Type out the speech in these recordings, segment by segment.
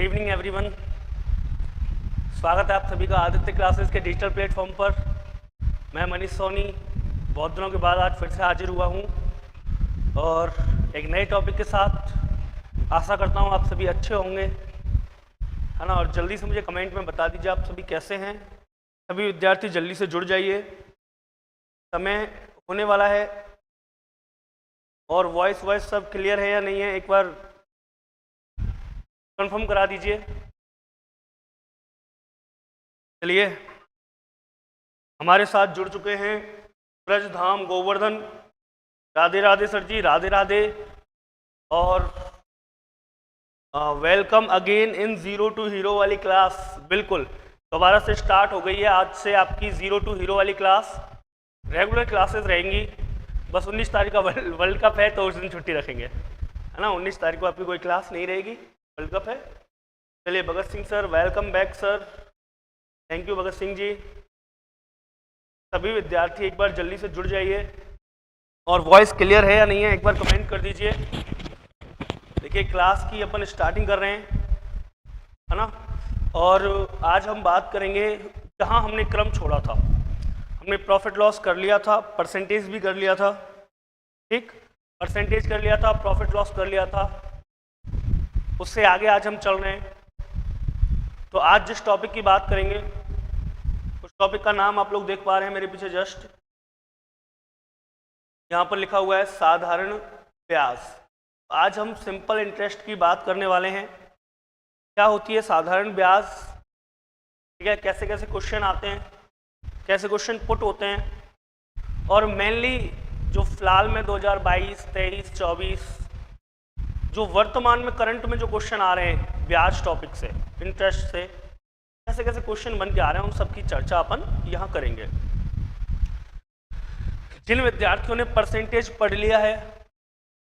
Good evening everyone. स्वागत है आप सभी का आदित्य क्लासेस के डिजिटल प्लेटफॉर्म पर। मैं मनीष सोनी बहुत दिनों के बाद आज फिर से हाजिर हुआ हूँ और एक नए टॉपिक के साथ। आशा करता हूँ आप सभी अच्छे होंगे, है ना। और जल्दी से मुझे कमेंट में बता दीजिए आप सभी कैसे हैं। सभी विद्यार्थी जल्दी से जुड़ जाइए, समय होने वाला है। और वॉइस सब क्लियर है या नहीं है, एक बार कंफर्म करा दीजिए। चलिए, हमारे साथ जुड़ चुके हैं ब्रजधाम गोवर्धन। राधे राधे सर जी, राधे राधे। और welcome again in zero to hero वाली क्लास। बिल्कुल दोबारा से स्टार्ट हो गई है आज से आपकी जीरो टू हीरो वाली क्लास। रेगुलर क्लासेस रहेंगी, बस 19 तारीख का वर्ल्ड कप है तो उस दिन छुट्टी रखेंगे, है ना। 19 तारीख को आपकी कोई क्लास नहीं रहेगी, वर्ल्ड कप है। चलिए, Bhagat Singh sir welcome back sir. Thank you Bhagat Singh ji. सभी विद्यार्थी एक बार जल्दी से जुड़ जाइए। और वॉइस क्लियर है या नहीं है, एक बार कमेंट कर दीजिए। देखिए, क्लास की अपन स्टार्टिंग कर रहे हैं, है ना। और आज हम बात करेंगे जहां हमने क्रम छोड़ा था। हमने प्रॉफिट लॉस कर लिया था, परसेंटेज भी कर लिया था, ठीक। परसेंटेज कर लिया था, प्रॉफिट लॉस कर लिया था, उससे आगे आज हम चल रहे हैं। तो आज जिस टॉपिक की बात करेंगे उस टॉपिक का नाम आप लोग देख पा रहे हैं मेरे पीछे जस्ट यहाँ पर लिखा हुआ है साधारण ब्याज। आज हम सिंपल इंटरेस्ट की बात करने वाले हैं। क्या होती है साधारण ब्याज, ठीक है, कैसे कैसे क्वेश्चन आते हैं, कैसे क्वेश्चन पुट होते हैं। और मेनली जो फिलहाल में 2022, 23, 24 जो वर्तमान में करंट में जो क्वेश्चन आ रहे हैं ब्याज टॉपिक से, इंटरेस्ट से, कैसे कैसे क्वेश्चन बन के आ रहे हैं, उन सब की चर्चा अपन यहाँ करेंगे। जिन विद्यार्थियों ने परसेंटेज पढ़ लिया है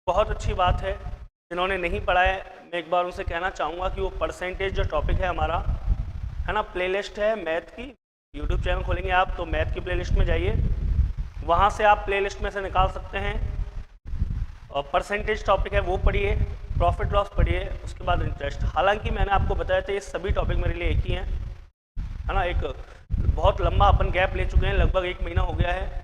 बहुत अच्छी बात है। जिन्होंने नहीं पढ़ा है, मैं एक बार उनसे कहना चाहूँगा कि वो परसेंटेज जो टॉपिक है हमारा, है ना, प्लेलिस्ट है मैथ की। यूट्यूब चैनल खोलेंगे आप तो मैथ की प्लेलिस्ट में जाइए, वहाँ से आप प्लेलिस्ट में से निकाल सकते हैं। और परसेंटेज टॉपिक है वो पढ़िए, प्रॉफिट लॉस पढ़िए, उसके बाद इंटरेस्ट। हालांकि मैंने आपको बताया था ये सभी टॉपिक मेरे लिए एक ही हैं, है ना। एक बहुत लंबा अपन गैप ले चुके हैं, लगभग 1 महीना हो गया है।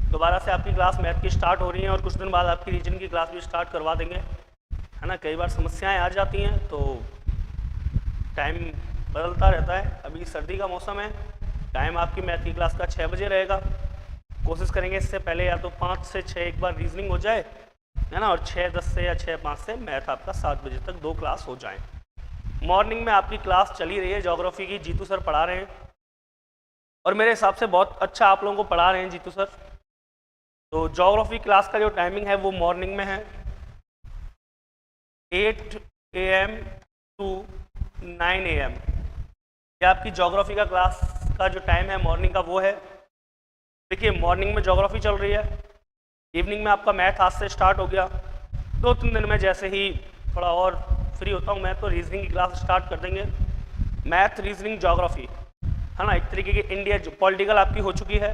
दोबारा से आपकी क्लास मैथ की स्टार्ट हो रही है और कुछ दिन बाद आपकी रीजन की क्लास भी स्टार्ट करवा देंगे, है ना। कई बार समस्याएं आ जाती हैं तो टाइम बदलता रहता है। अभी सर्दी का मौसम है, टाइम आपकी मैथ की क्लास का 6 बजे रहेगा। कोशिश करेंगे इससे पहले या तो 5 से 6 एक बार रीजनिंग हो जाए, है ना, और 6:10 से या 6:05 से मैथ आपका 7 बजे तक 2 क्लास हो जाएं। मॉर्निंग में आपकी क्लास चली रही है ज्योग्राफी की, जीतू सर पढ़ा रहे हैं और मेरे हिसाब से बहुत अच्छा आप लोगों को पढ़ा रहे हैं जीतू सर। तो ज्योग्राफी क्लास का जो टाइमिंग है वो मॉर्निंग में है 8 AM टू 9 AM। ये आपकी ज्योग्राफी का क्लास का जो टाइम है मॉर्निंग का वो है। देखिए, मॉर्निंग में ज्योग्राफी चल रही है, इवनिंग में आपका मैथ आज से स्टार्ट हो गया। 2-3 दिन में जैसे ही थोड़ा और फ्री होता हूँ मैं तो रीजनिंग की क्लास स्टार्ट कर देंगे। मैथ, रीजनिंग, ज्योग्राफी, है ना। एक तरीके की इंडिया पॉलिटिकल आपकी हो चुकी है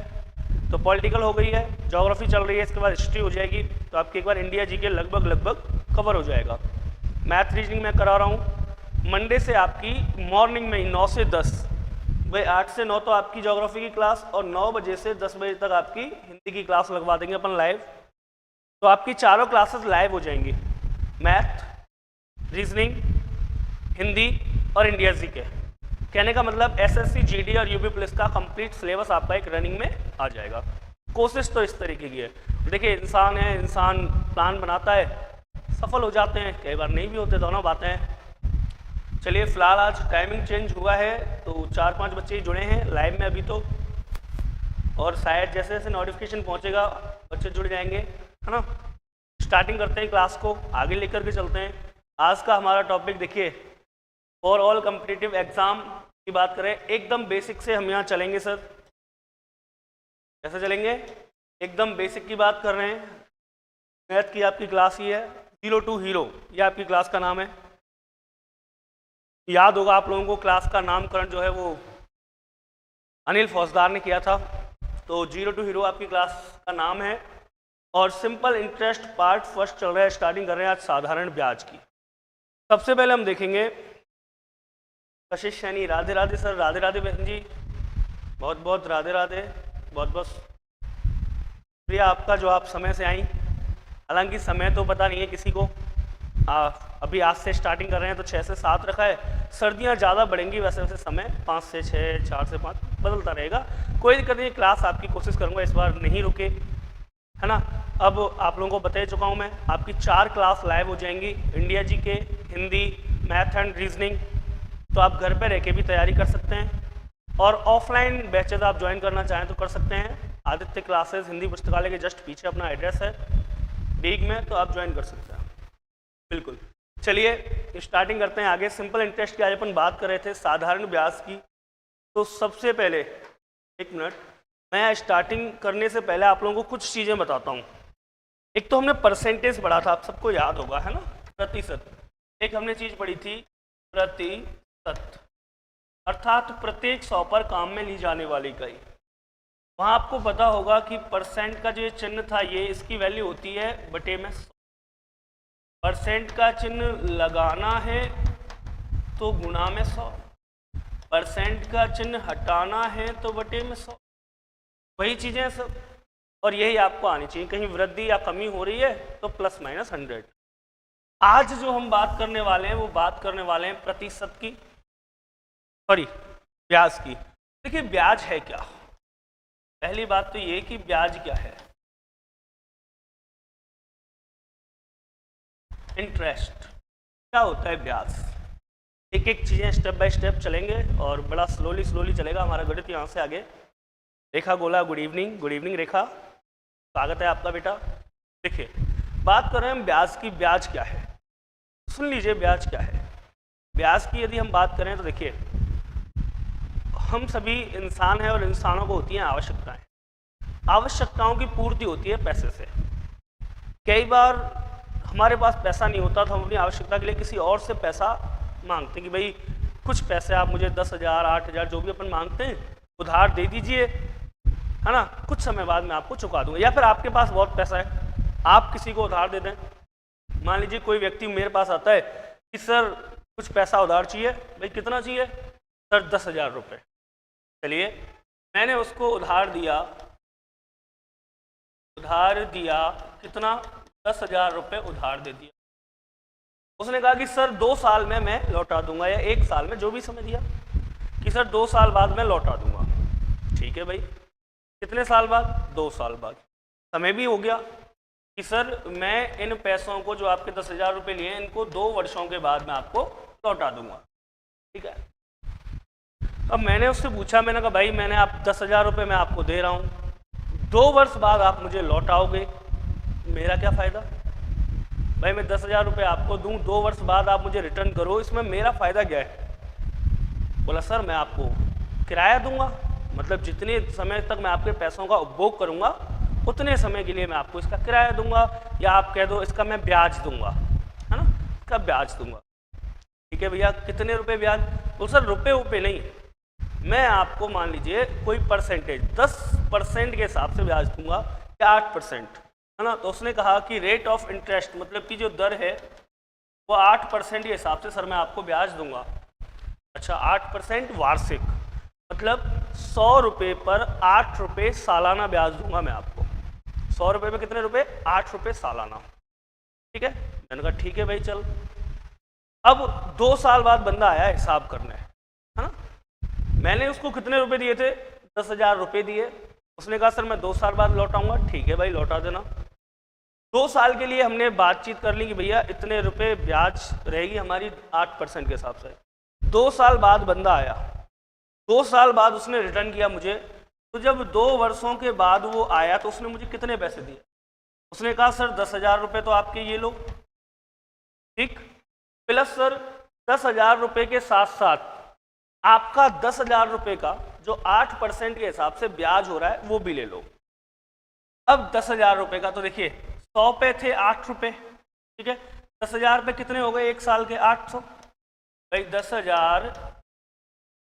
तो पॉलिटिकल हो गई है, ज्योग्राफी चल रही है, इसके बाद हिस्ट्री हो जाएगी। तो आपकी एक बार इंडिया जी के लगभग कवर हो जाएगा। मैथ, रीजनिंग मैं करा रहा हूँ मंडे से आपकी मॉर्निंग में ही 9 से 10 भाई, 8 से 9 तो आपकी ज्योग्राफी की क्लास और 9 बजे से 10 बजे तक आपकी हिंदी की क्लास लगवा देंगे अपन लाइव। तो आपकी चारों क्लासेस लाइव हो जाएंगी, मैथ, रीजनिंग, हिंदी और इंडिया जी के। कहने का मतलब एसएससी, जीडी और यूपी पुलिस का कंप्लीट सिलेबस आपका एक रनिंग में आ जाएगा। कोशिश तो इस तरीके की है। देखिए, इंसान है, इंसान प्लान बनाता है, सफल हो जाते हैं, कई बार नहीं भी होते, दोनों बातें हैं। चलिए, फिलहाल आज टाइमिंग चेंज हुआ है तो 4-5 बच्चे ही जुड़े हैं लाइव में अभी तो, और शायद जैसे जैसे नोटिफिकेशन पहुंचेगा बच्चे जुड़ जाएंगे, है ना। स्टार्टिंग करते हैं क्लास को, आगे लेकर के चलते हैं। आज का हमारा टॉपिक देखिए, फॉर ऑल कॉम्पिटिटिव एग्जाम की बात करें, एकदम बेसिक से हम यहाँ चलेंगे सर। कैसे चलेंगे? एकदम बेसिक की बात कर रहे हैं। मैथ की आपकी क्लास ही है, जीरो टू हीरो, ये आपकी क्लास का नाम है। याद होगा आप लोगों को, क्लास का नामकरण जो है वो अनिल फौजदार ने किया था। तो जीरो टू हीरो आपकी क्लास का नाम है। और सिंपल इंटरेस्ट पार्ट फर्स्ट चल रहा है, स्टार्टिंग कर रहे हैं आज साधारण ब्याज की। सबसे पहले हम देखेंगे कशिश सैनी राधे राधे सर, राधे राधे बहन जी, बहुत बहुत राधे राधे, बहुत बहुत प्रिया आपका जो आप समय से आई। हालांकि समय तो पता नहीं है किसी को, अभी आज से स्टार्टिंग कर रहे हैं तो 6 से 7 रखा है। सर्दियां ज़्यादा बढ़ेंगी, वैसे वैसे समय 5 से 6, 4 से 5 बदलता रहेगा, कोई दिक्कत नहीं। क्लास आपकी कोशिश करूँगा इस बार नहीं रुके, है ना। अब आप लोगों को बता चुका हूँ मैं, आपकी 4 क्लास लाइव हो जाएंगी, इंडिया जी के, हिंदी, मैथ एंड रीजनिंग। तो आप घर पे रह के भी तैयारी कर सकते हैं, और ऑफलाइन बैचेज आप ज्वाइन करना चाहें तो कर सकते हैं। आदित्य क्लासेस हिंदी पुस्तकालय के जस्ट पीछे अपना एड्रेस है डीग में, तो आप ज्वाइन कर सकते हैं बिल्कुल। चलिए स्टार्टिंग करते हैं आगे। सिंपल इंटरेस्ट की आज अपन बात कर रहे थे, साधारण ब्याज की। तो सबसे पहले एक मिनट, मैं स्टार्टिंग करने से पहले आप लोगों को कुछ चीज़ें बताता हूँ। एक तो हमने परसेंटेज पढ़ा था, आप सबको याद होगा, है ना, प्रतिशत। एक हमने चीज़ पढ़ी थी प्रतिशत, अर्थात प्रत्येक 100 पर काम में ली जाने वाली इकाई। वहाँ आपको पता होगा कि परसेंट का जो चिन्ह था, ये इसकी वैल्यू होती है बटे में 100। परसेंट का चिन्ह लगाना है तो गुणा में 100, परसेंट का चिन्ह हटाना है तो बटे में 100। वही चीज़ें सब, और यही आपको आनी चाहिए। कहीं वृद्धि या कमी हो रही है तो प्लस माइनस 100। आज जो हम बात करने वाले हैं वो बात करने वाले हैं प्रतिशत की, सॉरी ब्याज की। देखिए ब्याज है क्या, पहली बात तो ये कि ब्याज क्या है। इंटरेस्ट क्या होता है, ब्याज। एक एक चीज़ें स्टेप बाय स्टेप चलेंगे और बड़ा स्लोली चलेगा हमारा गणित यहाँ से आगे। रेखा गोला गुड इवनिंग, गुड इवनिंग रेखा, स्वागत है आपका बेटा। देखिए बात कर रहे हैं हम ब्याज की। ब्याज क्या है, सुन लीजिए ब्याज क्या है। ब्याज की यदि हम बात करें तो देखिए, हम सभी इंसान हैं और इंसानों को होती हैं आवश्यकताएं। आवश्यकताओं की पूर्ति होती है पैसे से। कई बार हमारे पास पैसा नहीं होता तो हम अपनी आवश्यकता के लिए किसी और से पैसा मांगते हैं कि भाई कुछ पैसे आप मुझे 10,000, 8,000 जो भी अपन मांगते हैं उधार दे दीजिए, है ना, कुछ समय बाद मैं आपको चुका दूंगा। या फिर आपके पास बहुत पैसा है, आप किसी को उधार दे दें। मान लीजिए कोई व्यक्ति मेरे पास आता है कि सर कुछ पैसा उधार चाहिए। भाई कितना चाहिए सर? 10,000 रुपये। चलिए मैंने उसको उधार दिया कितना? 10,000 रुपये उधार दे दिया। उसने कहा कि सर 2 साल में मैं लौटा दूंगा, या 1 साल में, जो भी समय दिया कि सर 2 साल बाद मैं लौटा दूंगा। ठीक है भाई, कितने साल बाद? 2 साल बाद। समय भी हो गया कि सर मैं इन पैसों को जो आपके 10,000 रुपये लिए इनको 2 वर्षों के बाद मैं आपको लौटा दूंगा। ठीक है, अब मैंने उससे पूछा, मैंने कहा भाई मैंने आप 10,000 रुपये मैं आपको दे रहा हूँ, 2 वर्ष बाद आप मुझे लौटाओगे, मेरा क्या फ़ायदा? भाई मैं 10,000 रुपये आपको दूं, 2 वर्ष बाद आप मुझे रिटर्न करो, इसमें मेरा फ़ायदा क्या है? बोला सर मैं आपको किराया दूंगा, मतलब जितने समय तक मैं आपके पैसों का उपभोग करूंगा उतने समय के लिए मैं आपको इसका किराया दूंगा, या आप कह दो इसका मैं ब्याज दूंगा, है ना, इसका ब्याज दूंगा। ठीक है भैया, कितने रुपए ब्याज? तो सर रुपये नहीं, मैं आपको मान लीजिए कोई परसेंटेज 10% के हिसाब से ब्याज दूंगा, या 8%, है ना। तो उसने कहा कि रेट ऑफ इंटरेस्ट, मतलब कि जो दर है वो 8% के हिसाब से सर मैं आपको ब्याज दूंगा। अच्छा 8% वार्षिक, मतलब 100 रुपये पर 8 रुपये सालाना ब्याज दूंगा मैं आपको। 100 रुपये में कितने रुपए? 8 रुपये सालाना। ठीक है, मैंने कहा ठीक है भाई चल। अब 2 साल बाद बंदा आया हिसाब करने, है ना। मैंने उसको कितने रुपए दिए थे? 10,000 रुपये दिए। उसने कहा सर मैं 2 साल बाद लौटाऊंगा। ठीक है भाई लौटा देना। 2 साल के लिए हमने बातचीत कर ली कि भैया इतने रुपए ब्याज रहेगी हमारी 8% के हिसाब से। 2 साल बाद बंदा आया, 2 साल बाद उसने रिटर्न किया मुझे। तो जब 2 वर्षों के बाद वो आया तो उसने मुझे कितने पैसे दिए? उसने कहा सर 10,000 रुपये तो आपके ये लो, ठीक, प्लस सर 10,000 रुपये के साथ साथ आपका 10,000 रुपये का जो 8% के हिसाब से ब्याज हो रहा है वो भी ले लो। अब 10,000 रुपये का तो देखिए 100 पे थे 8 रुपये, ठीक है, 10,000 रुपये कितने हो गए 1 साल के? 800। भाई 10,000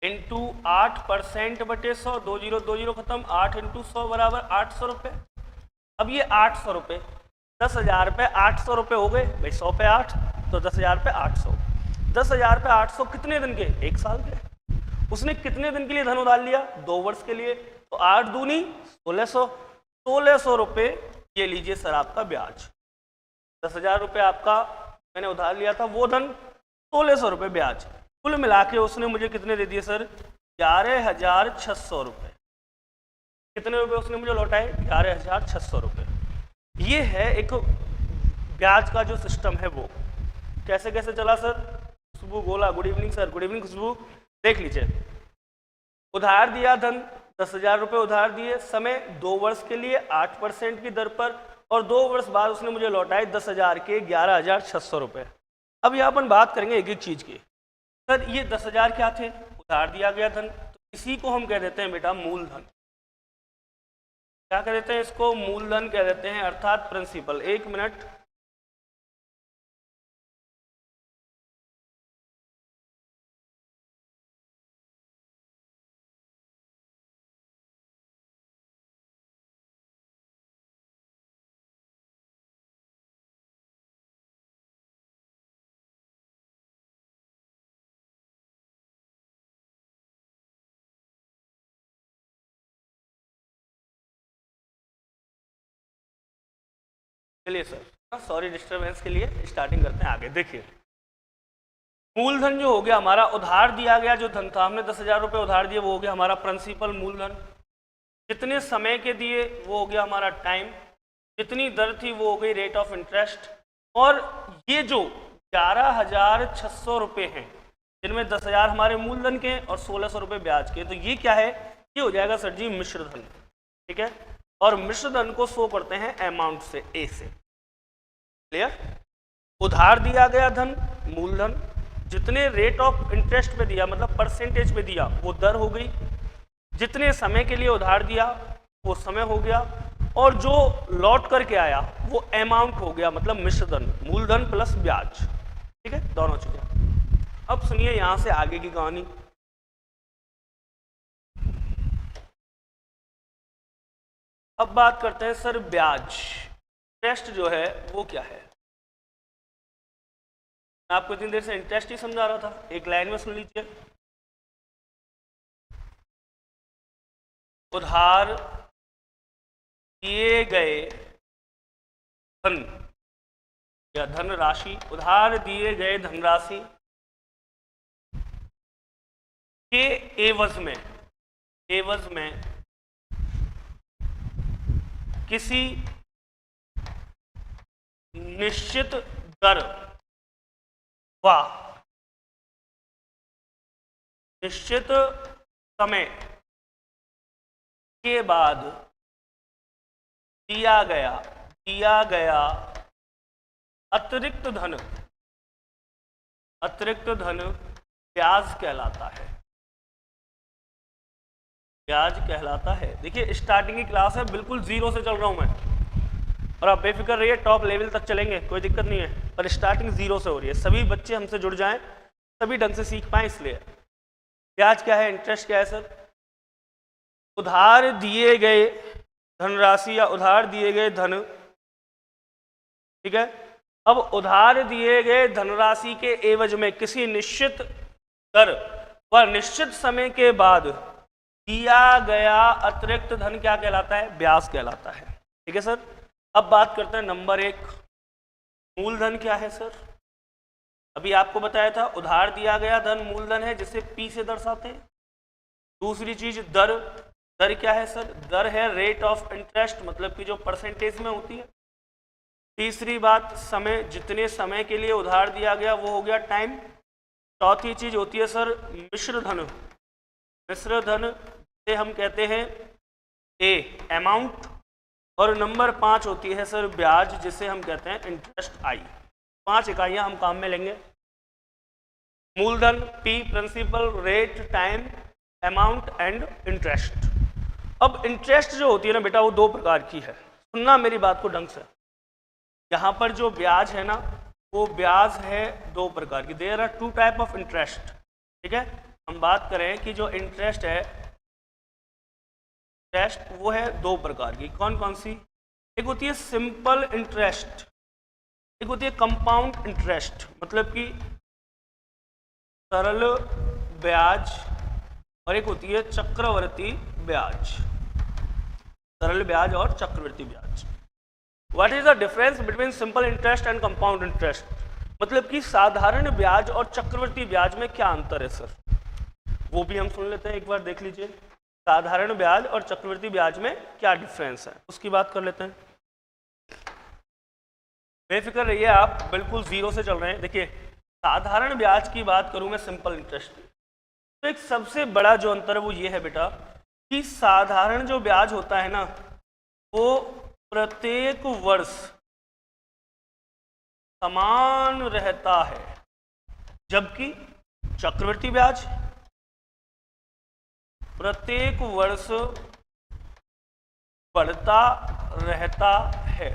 इंटू 8% बटे 100, 2 जीरो 2 जीरो खत्म, 8 इंटू 100 बराबर 800 रुपये। अब ये 800 रुपये, 10,000 रुपये 800 रुपये हो गए भाई, 100 पे 8 तो 10,000 पे 800। 10,000 पे 800 कितने दिन के? 1 साल के। उसने कितने दिन के लिए धन उधार लिया? 2 वर्ष के लिए। तो 8 दूनी 1600, 1600 रुपये ये लीजिए सर आपका ब्याज। 10,000 रुपये आपका मैंने उधार लिया था, वो धन 1600 रुपये ब्याज। कुल मिला के उसने मुझे कितने दे दिए सर? 11,600 रुपये। कितने रुपए उसने मुझे लौटाए? 11,600 रुपये। ये है एक ब्याज का जो सिस्टम है वो। कैसे कैसे चला sir? Khushboo Gola, good evening sir. Good evening Khushboo. देख लीजिए, उधार दिया धन 10,000 रुपये उधार दिए, समय 2 वर्ष के लिए 8% की दर पर, और 2 वर्ष बाद उसने मुझे लौटाए 10,000 के 11,600 रुपये। अब यहाँ अपन बात करेंगे एक एक चीज़ की। सर ये 10,000 क्या थे? उधार दिया गया धन। तो इसी को हम कह देते हैं बेटा मूलधन। क्या कह देते हैं इसको? मूलधन कह देते हैं, अर्थात प्रिंसिपल। 1 मिनट। चलिए सर, सॉरी डिस्टर्बेंस के लिए, स्टार्टिंग करते हैं आगे। देखिए, मूलधन जो हो गया हमारा, उधार दिया गया जो धन था, हमने 10,000 रुपये उधार दिए, वो हो गया हमारा प्रिंसिपल मूलधन। जितने समय के दिए वो हो गया हमारा टाइम। जितनी दर थी वो हो गई रेट ऑफ इंटरेस्ट। और ये जो 11,600 रुपये हैं, जिनमें 10,000 हमारे मूलधन के और 1600 रुपये ब्याज के, तो ये क्या है? ये हो जाएगा सर जी मिश्र धन। ठीक है, और मिश्र धन को शो करते हैं अमाउंट से, ए से। क्लियर? उधार दिया गया धन मूलधन, जितने रेट ऑफ इंटरेस्ट पे दिया, मतलब परसेंटेज पे दिया, वो दर हो गई। जितने समय के लिए उधार दिया वो समय हो गया, और जो लौट करके आया वो अमाउंट हो गया, मतलब मिश्र धन, मूलधन प्लस ब्याज। ठीक है, दोनों चीजें। अब सुनिए यहां से आगे की कहानी। अब बात करते हैं सर ब्याज, इंटरेस्ट जो है वो क्या है। मैं आपको इतनी देर से इंटरेस्ट ही समझा रहा था, एक लाइन में सुन लीजिए। उधार दिए गए धन या धनराशि, उधार दिए गए धनराशि के एवज में किसी निश्चित दर व निश्चित समय के बाद दिया गया अतिरिक्त धन ब्याज कहलाता है। ब्याज कहलाता है। देखिए स्टार्टिंग की क्लास है, बिल्कुल जीरो से चल रहा हूं मैं, और आप बेफिक्र रहिए, टॉप लेवल तक चलेंगे, कोई दिक्कत नहीं है, पर स्टार्टिंग जीरो से हो रही है। सभी बच्चे हमसे जुड़ जाएं, सभी ढंग से सीख पाएं, इसलिए। ब्याज क्या है, इंटरेस्ट क्या है सर? उधार दिए गए धनराशि या उधार दिए गए धन। ठीक है, अब उधार दिए गए धनराशि के एवज में किसी निश्चित दर व निश्चित समय के बाद दिया गया अतिरिक्त धन क्या कहलाता है? ब्याज कहलाता है। ठीक है सर। अब बात करते हैं नंबर 1, मूलधन क्या है सर? अभी आपको बताया था उधार दिया गया धन मूलधन है, जिसे P से दर्शाते हैं। दूसरी चीज दर क्या है सर? दर है रेट ऑफ इंटरेस्ट, मतलब कि जो परसेंटेज में होती है। तीसरी बात समय, जितने समय के लिए उधार दिया गया वो हो गया टाइम। चौथी चीज होती है सर मिश्र धन। मिश्र धन से हम कहते हैं ए अमाउंट, और नंबर 5 होती है सर ब्याज, जिसे हम कहते हैं इंटरेस्ट आई। 5 इकाइयां हम काम में लेंगे। मूलधन P, principal, rate, time, amount and interest. अब इंटरेस्ट जो होती है ना बेटा, वो 2 प्रकार की है। सुनना मेरी बात को ढंग से। यहाँ पर जो ब्याज है ना, वो ब्याज है 2 प्रकार की। There are 2 type of interest. ठीक है, हम बात करें कि जो इंटरेस्ट है, इंटरेस्ट वो है 2 प्रकार की। कौन कौन सी? एक होती है सिंपल इंटरेस्ट, एक होती है कंपाउंड इंटरेस्ट। मतलब कि सरल ब्याज और एक होती है चक्रवर्ती ब्याज। सरल ब्याज और चक्रवर्ती ब्याज। What is the difference between simple interest and compound interest? मतलब कि साधारण ब्याज और चक्रवर्ती ब्याज में क्या अंतर है सर? वो भी हम सुन लेते हैं, एक बार देख लीजिए। साधारण ब्याज और चक्रवर्ती ब्याज में क्या डिफरेंस है, उसकी बात कर लेते हैं। बेफिक्र रहिए आप, बिल्कुल जीरो से चल रहे हैं। देखिए, साधारण ब्याज की बात करूं मैं सिंपल इंटरेस्ट की, तो एक सबसे बड़ा जो अंतर है वो ये है बेटा कि साधारण जो ब्याज होता है ना वो प्रत्येक वर्ष समान रहता है, जबकि चक्रवर्ती ब्याज प्रत्येक वर्ष बढ़ता रहता है।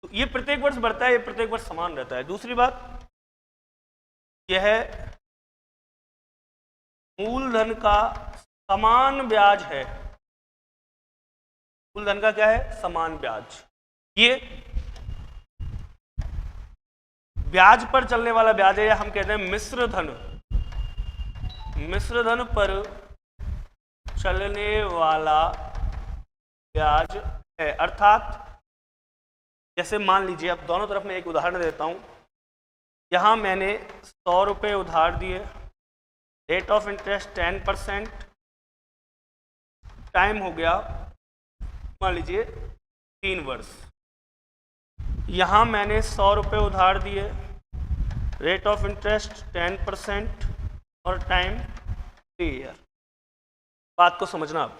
तो ये प्रत्येक वर्ष बढ़ता है, ये प्रत्येक वर्ष समान रहता है। दूसरी बात यह मूलधन का समान ब्याज है। मूलधन का क्या है? समान ब्याज। ये ब्याज पर चलने वाला ब्याज है, या हम कहते हैं मिश्र धन। मिश्र धन पर चलने वाला ब्याज है। अर्थात जैसे मान लीजिए, अब दोनों तरफ मैं एक उदाहरण देता हूं। यहां मैंने 100 रुपये उधार दिए, रेट ऑफ इंटरेस्ट 10%, टाइम हो गया मान लीजिए 3 वर्ष। यहां मैंने 100 रुपये उधार दिए, रेट ऑफ इंटरेस्ट 10% और टाइम 3 ईयर। बात को समझना आप,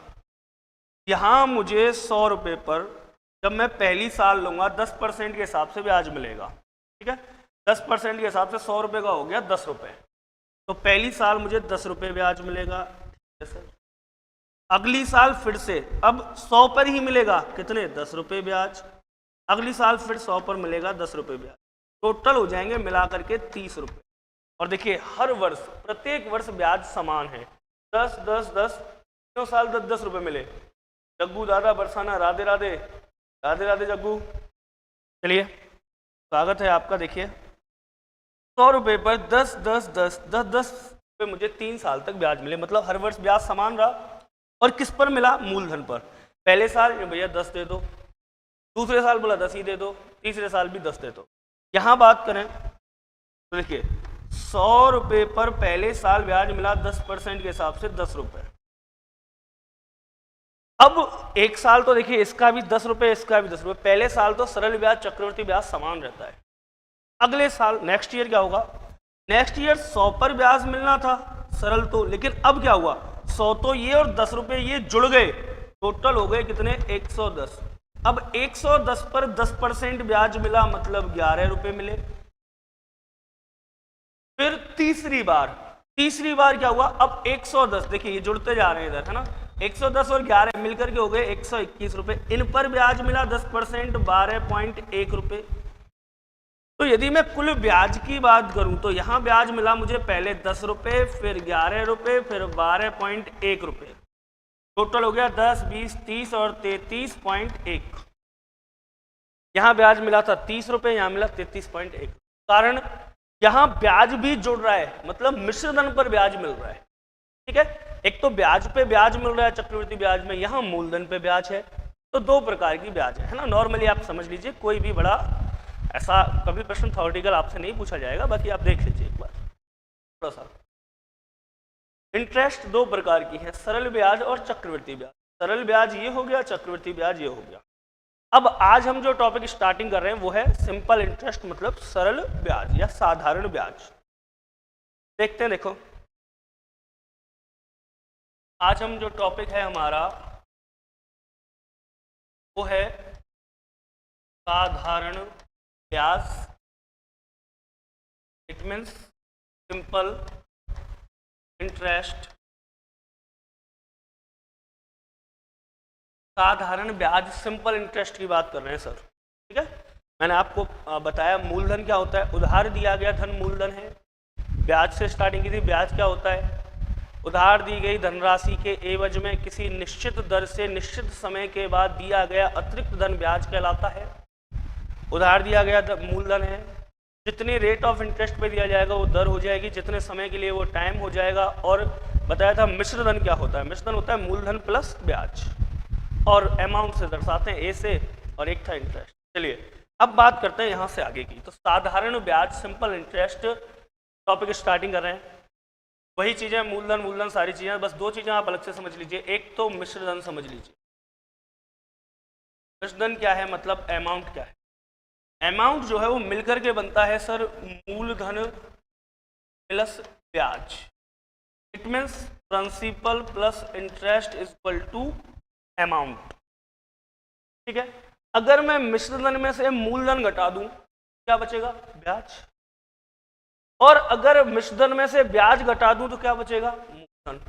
यहां मुझे 100 रुपये पर जब मैं पहली साल लूंगा 10% के हिसाब से ब्याज मिलेगा। ठीक है, 10% के हिसाब से 100 रुपये का हो गया 10 रुपये, तो पहली साल मुझे 10 रुपये ब्याज मिलेगा। ठीक है सर, अगली साल फिर से अब 100 पर ही मिलेगा, कितने? 10 रुपये ब्याज। अगली साल फिर 100 पर मिलेगा 10 रुपये ब्याज, टोटल हो जाएंगे मिला करके 30 रुपये। और देखिए, हर वर्ष प्रत्येक वर्ष ब्याज समान है, 10 10 10, क्यों साल 10 10 रुपये मिले। जग्गू दादा बरसाना, राधे राधे, राधे राधे जग्गू। चलिए, स्वागत है आपका। देखिए, 100 रुपये पर 10 10 10 10 10 रुपये मुझे 3 साल तक ब्याज मिले, मतलब हर वर्ष ब्याज समान रहा। और किस पर मिला? मूलधन पर। पहले साल भैया 10 दे दो, दूसरे साल बोला 10 ही दे दो, तीसरे साल भी 10 दे दो। यहाँ बात करें तो देखिए, 100 रुपये पर पहले साल ब्याज मिला 10% के हिसाब से 10 रुपये। अब एक साल तो देखिए इसका भी 10 रुपये, इसका भी 10 रुपये। पहले साल तो सरल ब्याज चक्रवर्ती ब्याज समान रहता है। अगले साल नेक्स्ट ईयर क्या होगा? नेक्स्ट ईयर 100 पर ब्याज मिलना था सरल तो, लेकिन अब क्या हुआ? 100 तो ये और 10 रुपये ये जुड़ गए, टोटल हो गए कितने? 110। अब 110 पर 10% ब्याज मिला, मतलब 11 रुपये मिले। फिर तीसरी बार क्या हुआ? अब 110, देखिए ये जुड़ते जा रहे हैं इधर, है ना। 110 और 11 मिलकर के हो गए 121 रुपये। इन पर ब्याज मिला 10%, 12.1 रुपये। तो यदि मैं कुल ब्याज की बात करूं तो यहां ब्याज मिला मुझे पहले 10 रुपये, फिर 11 रुपये, फिर 12.1 रुपये। टोटल हो गया 10 20 30 और 33.1। यहां ब्याज मिला था 30 रुपये, यहां मिला 33.1। कारण यहां ब्याज भी जुड़ रहा है, मतलब मिश्रधन पर ब्याज मिल रहा है। ठीक है, एक तो ब्याज पे ब्याज मिल रहा है चक्रवृद्धि ब्याज में, यहां मूलधन पे ब्याज है। तो 2 प्रकार की ब्याज है ना। नॉर्मली आप समझ लीजिए, कोई भी बड़ा ऐसा कभी प्रश्न थ्योरेटिकल आपसे नहीं पूछा जाएगा, बाकी आप देख लीजिए एक बार थोड़ा सा। इंटरेस्ट 2 प्रकार की है, सरल ब्याज और चक्रवृद्धि ब्याज। सरल ब्याज ये हो गया, चक्रवृद्धि ब्याज ये हो गया। अब आज हम जो टॉपिक स्टार्टिंग कर रहे हैं वो है सिंपल इंटरेस्ट, मतलब सरल ब्याज या साधारण ब्याज। देखते हैं, देखो आज हम जो टॉपिक है हमारा वो है साधारण ब्याज। It means simple interest. साधारण ब्याज, सिंपल इंटरेस्ट की बात कर रहे हैं सर। ठीक है, मैंने आपको बताया मूलधन क्या होता है, उधार दिया गया धन मूलधन है। ब्याज से स्टार्टिंग की थी। ब्याज क्या होता है? उधार दी गई धनराशि के एवज में किसी निश्चित दर से निश्चित समय के बाद दिया गया अतिरिक्त धन ब्याज कहलाता है। उधार दिया गया मूलधन है, जितनी रेट ऑफ इंटरेस्ट पे दिया जाएगा वो दर हो जाएगी, जितने समय के लिए वो टाइम हो जाएगा। और बताया था मिश्र धन क्या होता है, मिश्र धन होता है मूलधन प्लस ब्याज, और अमाउंट से दर्शाते हैं ए से, और एक था इंटरेस्ट। चलिए अब बात करते हैं यहाँ से आगे की। तो साधारण ब्याज, सिंपल इंटरेस्ट टॉपिक स्टार्टिंग कर रहे हैं। वही चीज़ें मूलधन मूलधन सारी चीज़ें, बस दो चीज़ें आप अलग से समझ लीजिए। एक तो मिश्र धन समझ लीजिए। मिश्र धन क्या है, मतलब अमाउंट क्या है। अमाउंट जो है वो मिलकर के बनता है सर मूलधन प्लस ब्याज। It means principal plus interest is equal to amount. ठीक है, अगर मैं मिश्र धन में से मूलधन घटा दूं क्या बचेगा, ब्याज। और अगर मिश्र धन में से ब्याज घटा दूं तो क्या बचेगा, मूलधन।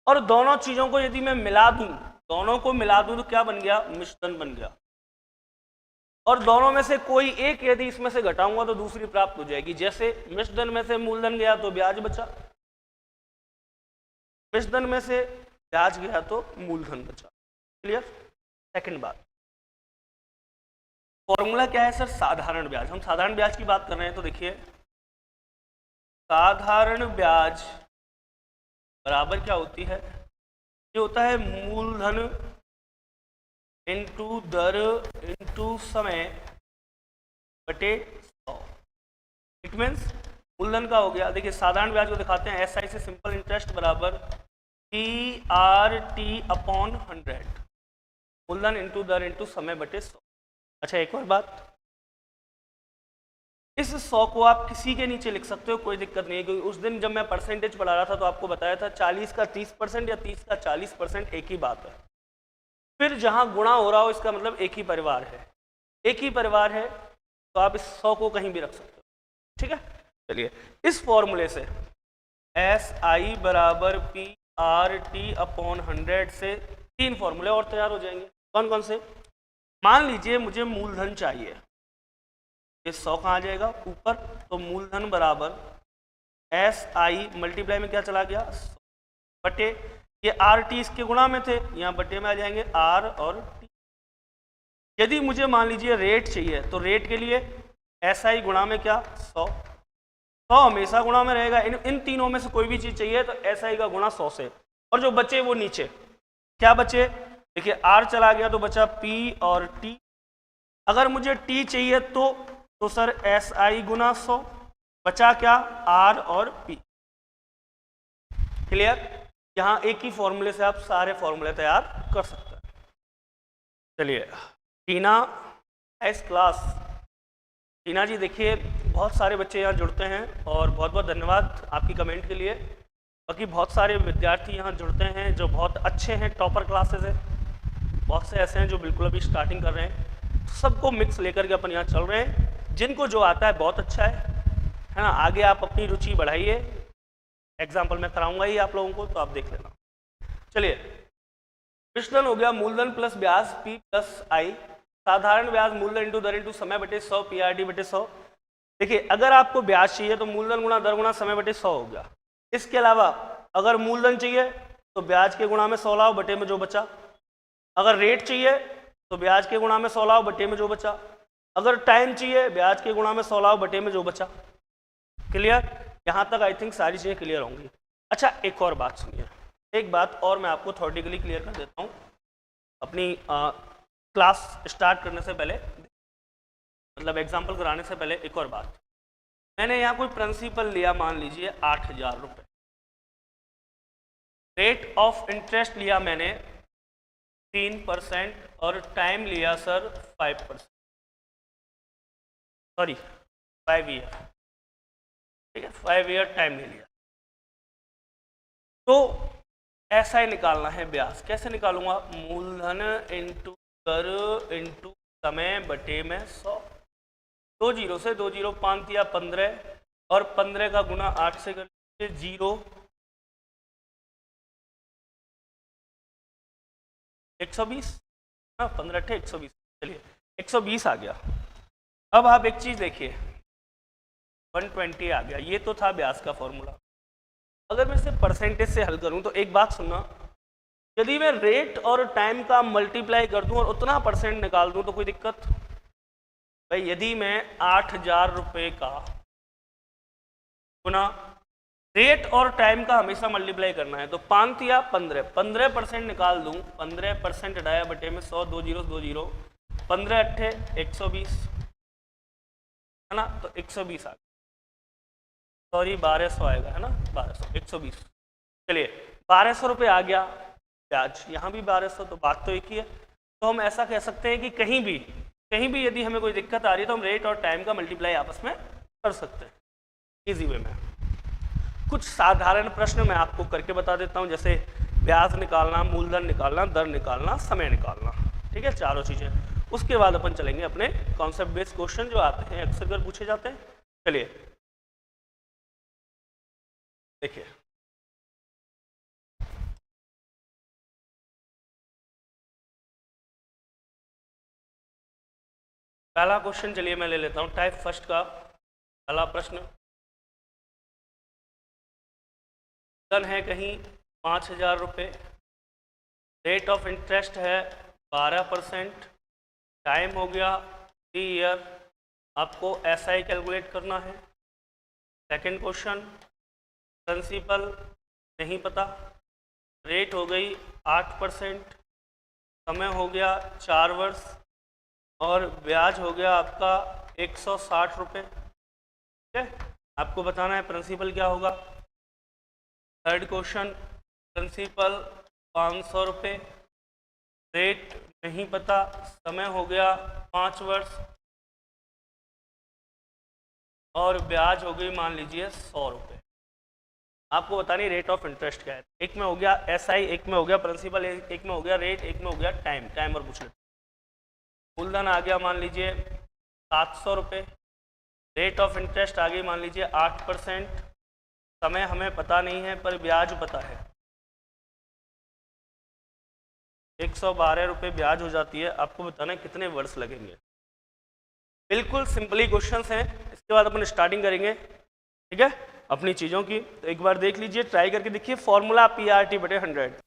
और दोनों चीजों को यदि मैं मिला दूं, दोनों को मिला दूं तो क्या बन गया, मिश्र धन बन गया। और दोनों में से कोई एक यदि इसमें से घटाऊंगा तो दूसरी प्राप्त हो जाएगी। जैसे मिश्र धन में से मूलधन गया तो ब्याज बचा, मिश्र धन में से ब्याज गया तो मूलधन बचा। क्लियर। सेकंड बात, फॉर्मूला क्या है सर, साधारण ब्याज। हम साधारण ब्याज की बात कर रहे हैं तो देखिए साधारण ब्याज बराबर क्या होती है, ये होता है मूलधन इंटू दर इंटू समय बटे 100। इट मीन्स मूलधन का हो गया, देखिए साधारण ब्याज को दिखाते हैं एसआई से, सिंपल इंटरेस्ट बराबर TRT अपॉन 100, मूलधन इंटू दर इंटू समय बटे 100। अच्छा एक और बात, इस 100 को आप किसी के नीचे लिख सकते हो, कोई दिक्कत नहीं है, क्योंकि उस दिन जब मैं परसेंटेज पढ़ा रहा था तो आपको बताया था 40 का 30% या 30 का 40% एक ही बात है। फिर जहां गुणा हो रहा हो इसका मतलब एक ही परिवार है, एक ही परिवार है, तो आप इस 100 को कहीं भी रख सकते हो। ठीक है, चलिए इस फॉर्मूले से SI बराबर PRT अपॉन 100 से तीन फॉर्मूले और तैयार हो जाएंगे। कौन कौन से, मान लीजिए मुझे मूलधन चाहिए, ये 100 कहाँ आ जाएगा ऊपर, तो मूलधन बराबर SI मल्टीप्लाई में क्या चला गया 100 बटे ये RT इसके गुणा में थे, यहाँ बटे में आ जाएंगे R और T। यदि मुझे मान लीजिए रेट चाहिए तो रेट के लिए SI गुणा में क्या 100, 100 हमेशा गुणा में रहेगा। इन तीनों में से कोई भी चीज़ चाहिए तो SI का गुणा 100 से, और जो बचे वो नीचे क्या बचे, देखिए R चला गया तो बचा P और T। अगर मुझे T चाहिए तो सर SI गुना 100, बचा क्या R और P। क्लियर, यहाँ एक ही फॉर्मूले से आप सारे फॉर्मूले तैयार कर सकते हैं। चलिए टीना एस क्लास, टीना जी देखिए बहुत सारे बच्चे यहाँ जुड़ते हैं और बहुत बहुत धन्यवाद आपकी कमेंट के लिए। बाकी बहुत सारे विद्यार्थी यहाँ जुड़ते हैं जो बहुत अच्छे हैं, टॉपर क्लासेस है, बहुत से ऐसे हैं जो बिल्कुल अभी स्टार्टिंग कर रहे हैं। सबको मिक्स लेकर के अपन यहाँ चल रहे हैं, जिनको जो आता है बहुत अच्छा है ना। आगे आप अपनी रुचि बढ़ाइए, एग्जाम्पल मैं कराऊंगा ही आप लोगों को, तो आप देख लेना। चलिए मिश्रण हो गया मूलधन प्लस ब्याज P प्लस I, साधारण ब्याज मूलधन इंटू दर इंटू समय बटे 100 PRT बटे 100। देखिए अगर आपको ब्याज चाहिए तो मूलधन गुणा दर गुणा समय बटे 100 हो गया। इसके अलावा अगर मूलधन चाहिए तो ब्याज के गुणा में 100 लाओ बटे में जो बचा, अगर रेट चाहिए तो ब्याज के गुणा में 100 लाओ बटे में जो बचा, अगर टाइम चाहिए ब्याज के गुणा में 100 लाओ बटे में जो बचा। क्लियर, यहाँ तक आई थिंक सारी चीज़ें क्लियर होंगी। अच्छा एक और बात सुनिए, एक बात और मैं आपको थ्योरेटिकली क्लियर कर देता हूँ अपनी क्लास स्टार्ट करने से पहले, मतलब एग्जाम्पल कराने से पहले। एक और बात, मैंने यहाँ कोई प्रिंसिपल लिया, मान लीजिए 8000 रुपये, रेट ऑफ इंटरेस्ट लिया मैंने 3% और टाइम लिया सर 5%, सॉरी 5 ईयर, ठीक है 5 ईयर टाइम ले लिया। तो ऐसा ही निकालना है ब्याज। कैसे निकालूंगा, मूलधन इंटू दर इंटू समय बटे में 100, 2 जीरो से 2 जीरो 5 दिया 15 और 15 का गुना 8 से कर लीजिए 0 120, हाँ 15 थे 120, चलिए 120 आ गया। अब आप एक चीज देखिए 120 आ गया, ये तो था ब्याज का फॉर्मूला। अगर मैं इसे परसेंटेज से हल करूं तो एक बात सुनना, यदि मैं रेट और टाइम का मल्टीप्लाई कर दूं और उतना परसेंट निकाल दूं तो कोई दिक्कत भाई। यदि मैं 8000 रुपये का गुना रेट और टाइम का हमेशा मल्टीप्लाई करना है। तो 5 या 15% निकाल दूं, 15% हटाया बटे में 100, 2 जीरो 2 जीरो, 15 अट्ठे 120 है ना, तो 120 आ गया, सॉरी 1200 आएगा है ना, 1200 120। चलिए 1200 रुपये आ गया ब्याज, यहाँ भी 1200, तो बात तो एक ही है। तो हम ऐसा कह सकते हैं कि कहीं भी यदि हमें कोई दिक्कत आ रही है तो हम रेट और टाइम का मल्टीप्लाई आपस में कर सकते हैं इजी वे में। कुछ साधारण प्रश्न मैं आपको करके बता देता हूँ, जैसे ब्याज निकालना, मूलधन निकालना, दर निकालना, समय निकालना, ठीक है, चारों चीज़ें। उसके बाद अपन चलेंगे अपने कॉन्सेप्ट बेस्ड क्वेश्चन जो आते हैं अक्सर कर पूछे जाते हैं। चलिए देखिए, पहला क्वेश्चन चलिए मैं ले लेता हूँ टाइप फर्स्ट का पहला प्रश्न। धन है कहीं 5000 रुपये, रेट ऑफ इंटरेस्ट है 12%, टाइम हो गया 3 ईयर, आपको SI कैलकुलेट करना है। सेकंड क्वेश्चन, प्रिंसिपल नहीं पता, रेट हो गई 8%, समय हो गया 4 वर्ष और ब्याज हो गया आपका 160 रुपये, ठीक है। आपको बताना है प्रिंसिपल क्या होगा। थर्ड क्वेश्चन, प्रिंसिपल 500 रुपये, रेट नहीं पता, समय हो गया 5 वर्ष और ब्याज हो गई मान लीजिए 100 रुपये। आपको बतानी रेट ऑफ इंटरेस्ट क्या है। एक में हो गया SI, एक में हो गया प्रिंसिपल, एक में हो गया रेट, एक में हो गया टाइम और पूछ लेते। मूलधन आ गया मान लीजिए 700 रुपये, रेट ऑफ इंटरेस्ट आ गई मान लीजिए 8%, समय हमें पता नहीं है पर ब्याज पता है 112 रुपये ब्याज हो जाती है। आपको बताना है कितने वर्ष लगेंगे। बिल्कुल सिंपली क्वेश्चंस हैं। इसके बाद अपन स्टार्टिंग करेंगे, ठीक है, अपनी चीज़ों की। तो एक बार देख लीजिए, ट्राई करके देखिए। फॉर्मूला PRT बटे 100।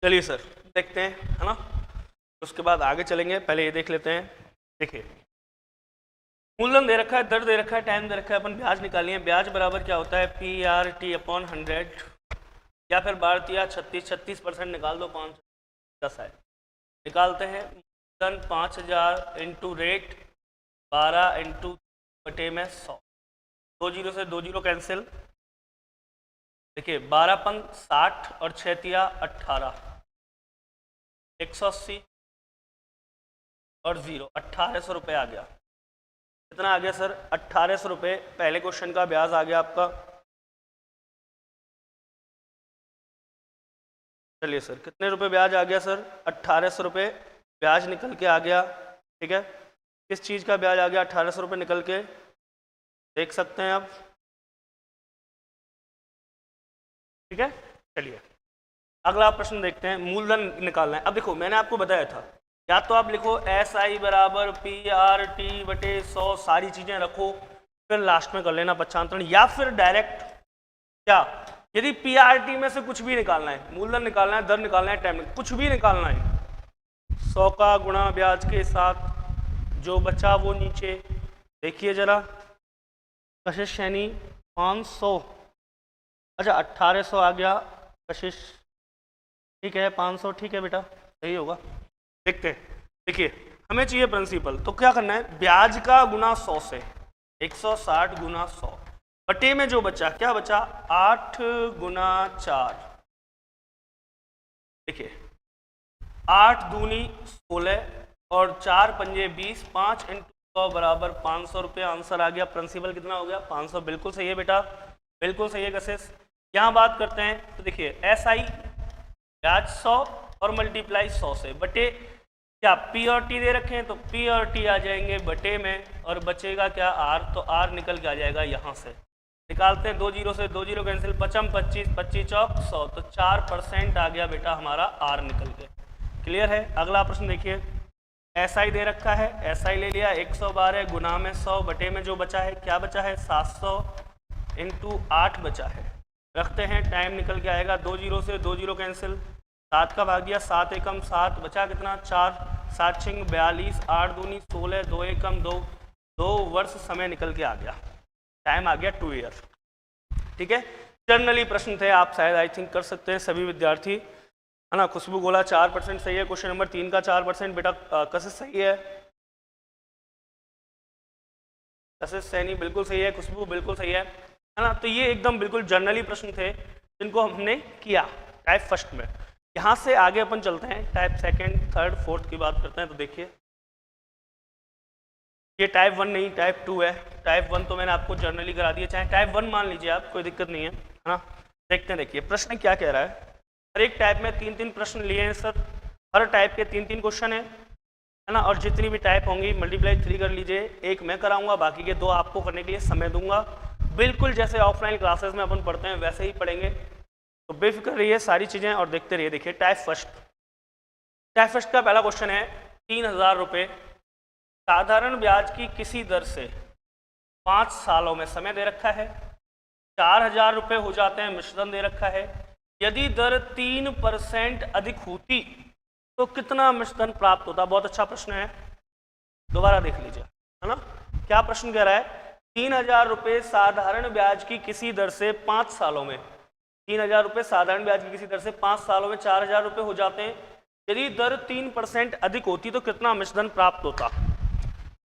चलिए सर देखते हैं, है ना, उसके बाद आगे चलेंगे। पहले ये देख लेते हैं। देखिए, मूलधन दे रखा है, दर दे रखा है, टाइम दे रखा है, अपन ब्याज निकालिए। ब्याज बराबर क्या होता है PRT अपॉन 100, या फिर 12 36% निकाल दो, 510 है। निकालते हैं। मूलधन 5000 इंटू रेट 12 इंटू बटे में 100, 2 जीरो से 2 जीरो कैंसिल। देखिए 12 पंग 60 और 6 तिया 18, 180 और 0, 1800 रुपये आ गया। कितना आ गया सर? 1800 रुपये पहले क्वेश्चन का ब्याज आ गया आपका। चलिए सर, कितने रुपए ब्याज आ गया सर? 1800 रुपये ब्याज निकल के आ गया, ठीक है। किस चीज़ का ब्याज आ गया 1800 रुपये निकल के, देख सकते हैं आप, ठीक है। चलिए अगला प्रश्न देखते हैं। मूलधन निकालना है। अब देखो मैंने आपको बताया था, या तो आप लिखो SI बराबर PRT बटे 100, सारी चीज़ें रखो, फिर लास्ट में कर लेना पक्षांतरण, या फिर डायरेक्ट क्या, यदि PRT में से कुछ भी निकालना है, मूलधन निकालना है, दर निकालना है, टाइम, कुछ भी निकालना है, 100 का गुणा ब्याज के साथ जो बचा वो नीचे देखिए जरा, कशिश यानी 500, अच्छा 1800 आ गया कशिश, ठीक है, 500 ठीक है बेटा, सही होगा। देखते हैं। देखिए हमें चाहिए प्रिंसिपल, तो क्या करना है, ब्याज का गुना 100 से 160 गुना 100 बटे में जो बचा, क्या बचा, 8 गुना 4। देखिए 8 दूनी 16 और 4 पंजे 20, 5 इंटू 100 बराबर 500 रुपये। आंसर आ गया। प्रिंसिपल कितना हो गया? 500। बिल्कुल सही है बेटा, बिल्कुल सही है कशिश। यहाँ बात करते हैं तो देखिए SI ब्याज 100 और मल्टीप्लाई 100 से बटे क्या P और T दे रखे हैं, तो P और T आ जाएंगे बटे में, और बचेगा क्या R, तो R निकल के आ जाएगा यहाँ से। निकालते हैं, 2 जीरो से 2 जीरो कैंसिल, 55 25 25 चौक 100, तो 4% आ गया बेटा हमारा R निकल के। क्लियर है? अगला प्रश्न देखिए। SI दे रखा है, SI ले लिया 112 गुना में 100 बटे में जो बचा है, क्या बचा है 700 इंटू 8 बचा है। रखते हैं, टाइम निकल के आएगा, 2 जीरो से 2 जीरो कैंसिल, 7 का भाग दिया 7 एकम 7, बचा कितना 4, 7 छिंग 42, 8 दूनी 16, 2 एकम 2, 2 वर्ष समय निकल के आ गया, टाइम आ गया 2 ईयर। ठीक है, जनरली प्रश्न थे, आप शायद आई थिंक कर सकते हैं सभी विद्यार्थी, है ना। खुशबू गोला 4% सही है, क्वेश्चन नंबर 3 का 4%। बेटा कशिश सही है, कशिश सैनी बिल्कुल सही है, खुशबू बिल्कुल सही है ना। तो ये एकदम बिल्कुल जनरली प्रश्न थे जिनको हमने किया टाइप फर्स्ट में। यहाँ से आगे अपन चलते हैं, टाइप सेकंड, थर्ड, फोर्थ की बात करते हैं। तो देखिए ये टाइप 1 नहीं, टाइप 2 है। टाइप 1 तो मैंने आपको जनरली करा दिया, चाहे टाइप 1 मान लीजिए आप, कोई दिक्कत नहीं है ना। देखते हैं, देखिए प्रश्न क्या कह रहा है। हर एक टाइप में 3-3 प्रश्न लिए हैं सर, हर टाइप के 3-3 क्वेश्चन है ना। और जितनी भी टाइप होंगी मल्टीप्लाई 3 कर लीजिए, एक मैं कराऊंगा, बाकी के 2 आपको करने के लिए समय दूंगा। बिल्कुल जैसे ऑफलाइन क्लासेस में अपन पढ़ते हैं वैसे ही पढ़ेंगे, तो बेफिक्र रहिए सारी चीज़ें और देखते रहिए। देखिए टाइप फर्स्ट, टाइप फर्स्ट का पहला क्वेश्चन है 3000 रुपये साधारण ब्याज की किसी दर से 5 सालों में समय दे रखा है, 4000 रुपये हो जाते हैं, मिश्रण दे रखा है। यदि दर 3% अधिक होती तो कितना मिश्रण प्राप्त होता। बहुत अच्छा प्रश्न है, दोबारा देख लीजिए, है ना। क्या प्रश्न कह रहा है, 3000 रुपये साधारण ब्याज की किसी दर से 5 सालों में, 3000 रुपये साधारण ब्याज की किसी दर से 5 सालों में 4000 रुपये हो जाते हैं। यदि दर 3% अधिक होती तो कितना मिश्रण प्राप्त होता।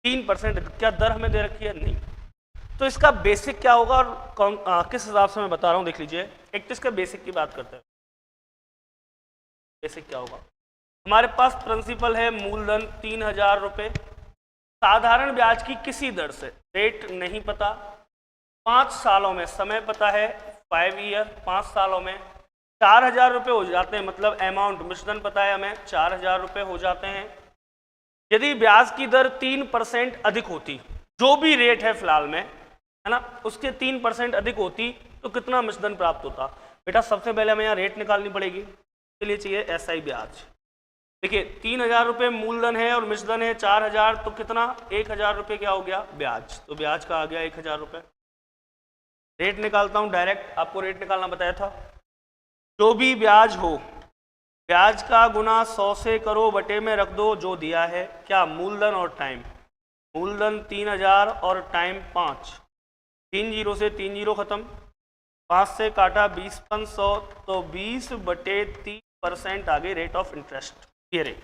3% क्या दर हमें दे रखी है, नहीं। तो इसका बेसिक क्या होगा और किस हिसाब से मैं बता रहा हूँ, देख लीजिए। एक तो इसका बेसिक की बात करते हैं, बेसिक क्या होगा। हमारे पास प्रिंसिपल है मूलधन 3000 रुपये, साधारण ब्याज की किसी दर से, रेट नहीं पता, 5 सालों में समय पता है 5 ईयर, 5 सालों में 4000 रुपये हो जाते हैं, मतलब अमाउंट मिश्रण पता है हमें 4000 रुपये हो जाते हैं। यदि ब्याज की दर 3% अधिक होती, जो भी रेट है फिलहाल में, है ना, उसके 3% अधिक होती तो कितना मिश्रण प्राप्त होता। बेटा सबसे पहले हमें यहाँ रेट निकालनी पड़ेगी, इसके लिए चाहिए SI ब्याज। देखिए 3000 रुपये मूलधन है और मिश्रण है 4000, तो कितना 1000 रुपये क्या हो गया ब्याज, तो ब्याज का आ गया 1000 रुपये। रेट निकालता हूँ डायरेक्ट, आपको रेट निकालना बताया था। जो भी ब्याज हो, ब्याज का गुना 100 से करो, बटे में रख दो जो दिया है, क्या मूलधन और टाइम। मूलधन 3000 और टाइम 5, 3 जीरो से 3 जीरो खत्म, 5 से काटा 20 पन 100, तो 20 बटे 30% आगे रेट ऑफ इंटरेस्ट। ये रेट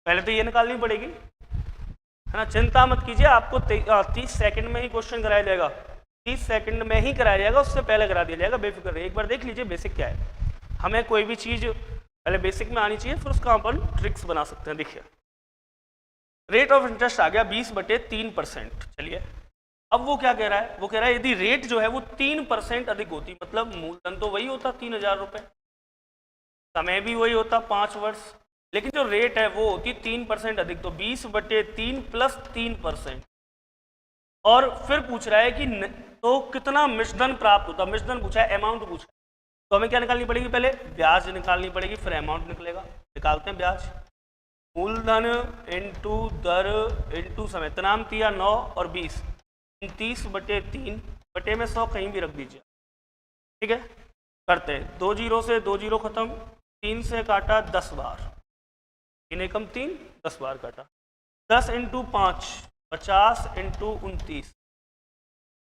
पहले तो ये निकालनी पड़ेगी, है ना। चिंता मत कीजिए, आपको 30 सेकंड में ही क्वेश्चन कराया जाएगा, 30 सेकंड में ही कराया जाएगा, उससे पहले करा दिया जाएगा, बेफिक्र रहिए। एक बार देख लीजिए बेसिक क्या है। हमें कोई भी चीज़ पहले बेसिक में आनी चाहिए, फिर उसका अपन ट्रिक्स बना सकते हैं। देखिए रेट ऑफ इंटरेस्ट आ गया 20 बटे 3%। चलिए अब वो क्या कह रहा है, वो कह रहा है यदि रेट जो है वो 3% अधिक होती, मतलब मूलधन तो वही होता 3000 रुपये, समय भी वही होता 5 वर्ष, लेकिन जो रेट है वो होती 3% अधिक, तो 20 बटे 3 प्लस 3%। और फिर पूछ रहा है कि तो कितना मिश्रण प्राप्त होता, मिश्रण पूछा है, अमाउंट पूछा है, तो हमें क्या निकालनी पड़ेगी, पहले ब्याज निकालनी पड़ेगी, फिर अमाउंट निकलेगा। निकालते हैं ब्याज, मूलधन इंटू दर इंटू समय, तनाम किया 9 और 20, 29 बटे 3 बटे में 100 कहीं भी रख दीजिए, ठीक है। करते हैं, 2 जीरो से 2 जीरो खत्म, 3 से काटा 10 बार, 3 एकम 3, 10 बार काटा, 10 इंटू 5 50 इंटू 29,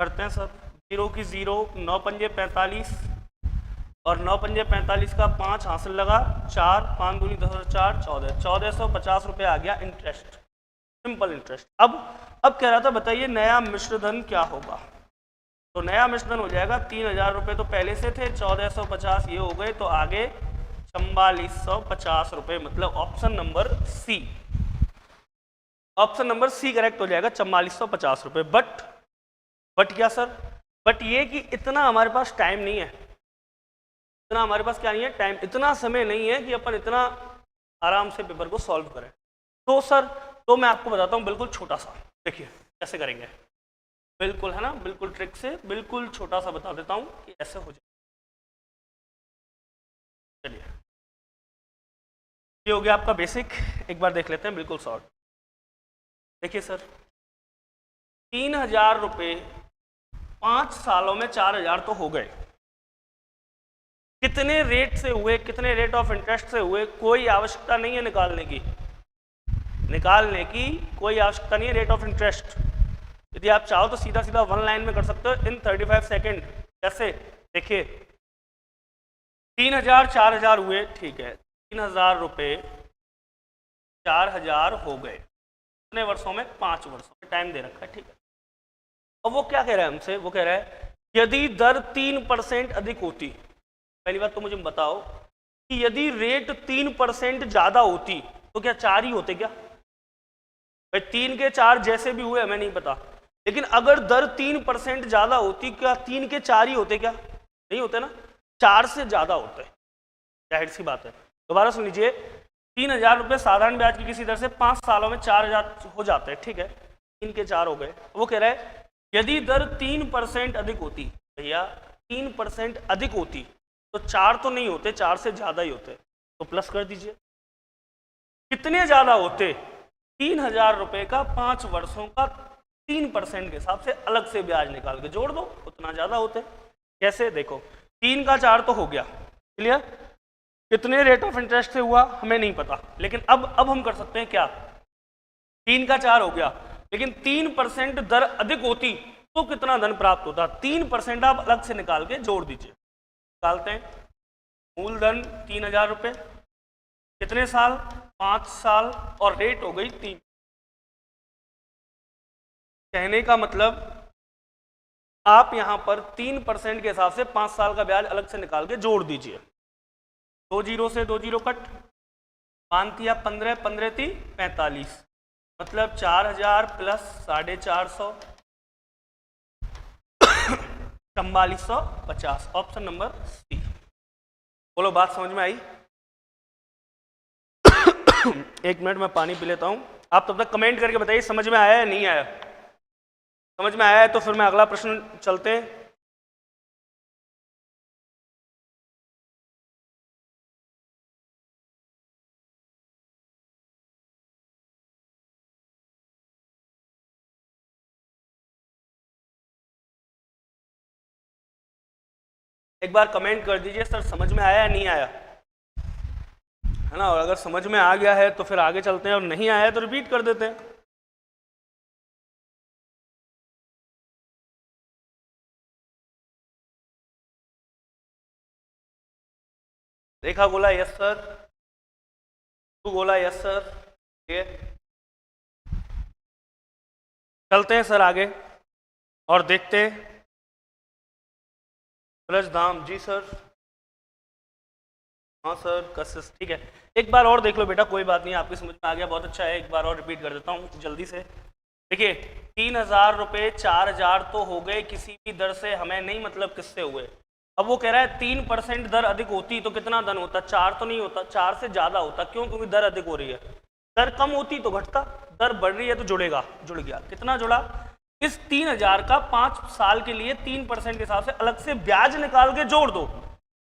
करते हैं सब, 0 की 0, 9 पंजे 45 और 9 पंजे 45 का 5 हासिल लगा, 4 5 दूनी 10 और 4 14, 1450 रुपये आ गया इंटरेस्ट, सिंपल इंटरेस्ट। अब कह रहा था बताइए नया मिश्रधन क्या होगा, तो नया मिश्रधन हो जाएगा 3000 रुपये तो पहले से थे, 1450 ये हो गए, तो आगे 4450 रुपये, मतलब option number C, option number C correct हो जाएगा, 4450 रुपये। बट क्या सर, बट ये कि इतना हमारे पास टाइम नहीं है, इतना हमारे पास क्या नहीं है, टाइम, इतना समय नहीं है कि अपन इतना आराम से पेपर को सॉल्व करें। तो सर तो मैं आपको बताता हूँ बिल्कुल छोटा सा, देखिए कैसे करेंगे, बिल्कुल, है ना, बिल्कुल ट्रिक से बिल्कुल छोटा सा बता देता हूँ कि ऐसे हो जाए। चलिए ये हो गया आपका बेसिक, एक बार देख लेते हैं बिल्कुल शॉर्ट। देखिए सर 3,000 रुपये 5 सालों में 4,000 तो हो गए। कितने रेट से हुए, कितने रेट ऑफ इंटरेस्ट से हुए, कोई आवश्यकता नहीं है निकालने की कोई आवश्यकता नहीं है रेट ऑफ इंटरेस्ट। यदि आप चाहो तो सीधा सीधा वन लाइन में कर सकते हो इन 35 सेकेंड। कैसे? देखिए 3,000 4,000 हुए, ठीक है, 3,000 रुपये 4,000 हो गए। कितने वर्षों में? 5 वर्षों में, टाइम दे रखा है, ठीक है। अब वो क्या कह रहा है हमसे? वो कह रहा है यदि दर 3% अधिक होती, पहली बात तो मुझे बताओ कि यदि रेट 3% ज्यादा होती तो क्या 4 ही होते क्या? भाई 3 के 4 जैसे भी हुए हमें नहीं पता, लेकिन अगर दर 3% ज्यादा होती क्या 3 के 4 ही होते क्या? नहीं होते ना, 4 से ज्यादा होते हैं, जाहिर सी बात है। दोबारा सुन लीजिए, 3,000 रुपये साधारण ब्याज की किसी दर से 5 सालों में 4,000 हो जाते हैं, ठीक है, 3 के 4 हो गए। वो कह रहा है यदि दर 3% अधिक होती, भैया 3% अधिक होती तो 4 तो नहीं होते, 4 से ज्यादा ही होते, तो प्लस कर दीजिए। कितने ज्यादा होते? 3,000 रुपये का 5 वर्षों का 3% के हिसाब से अलग से ब्याज निकाल के जोड़ दो, उतना ज्यादा होते। कैसे? देखो 3 का 4 तो हो गया, क्लियर। कितने रेट ऑफ इंटरेस्ट से हुआ हमें नहीं पता, लेकिन अब हम कर सकते हैं क्या? 3 का 4 हो गया, लेकिन 3% दर अधिक होती तो कितना धन प्राप्त होता? 3% आप अलग से निकाल के जोड़ दीजिए। निकालते हैं। मूलधन 3,000 रुपये, कितने साल? 5 साल, और रेट हो गई 3। कहने का मतलब आप यहां पर 3% के हिसाब से 5 साल का ब्याज अलग से निकाल के जोड़ दीजिए। 2 जीरो से 2 जीरो कट, 5 या 15, 15 थी 45, मतलब 4,000 प्लस 450, 4450, ऑप्शन नंबर सी। बोलो बात समझ में आई? एक मिनट मैं पानी पी लेता हूं, आप तब तक कमेंट करके बताइए समझ में आया या नहीं आया। समझ में आया है तो फिर मैं अगला प्रश्न चलते हैं। एक बार कमेंट कर दीजिए सर समझ में आया या नहीं आया, है ना। और अगर समझ में आ गया है तो फिर आगे चलते हैं, और नहीं आया है तो रिपीट कर देते हैं। रेखा बोला यस सर, तू बोला यस सर, ये चलते हैं सर आगे और देखते हैं। ब्रजधाम जी सर, हाँ सर, कशिश, ठीक है। एक बार और देख लो बेटा, कोई बात नहीं, आपकी समझ में आ गया, बहुत अच्छा है। एक बार और रिपीट कर देता हूँ जल्दी से। देखिए 3,000 रुपये 4,000 तो हो गए किसी भी दर से, हमें नहीं मतलब किससे हुए। अब वो कह रहा है 3% दर अधिक होती तो कितना धन होता? 4 तो नहीं होता, 4 से ज्यादा होता। क्यों? क्योंकि दर अधिक हो रही है। दर कम होती तो घटता, दर बढ़ रही है तो जुड़ेगा, जुड़ गया। कितना जुड़ा? इस 3,000 का 5 साल के लिए 3% के हिसाब से अलग से ब्याज निकाल के जोड़ दो।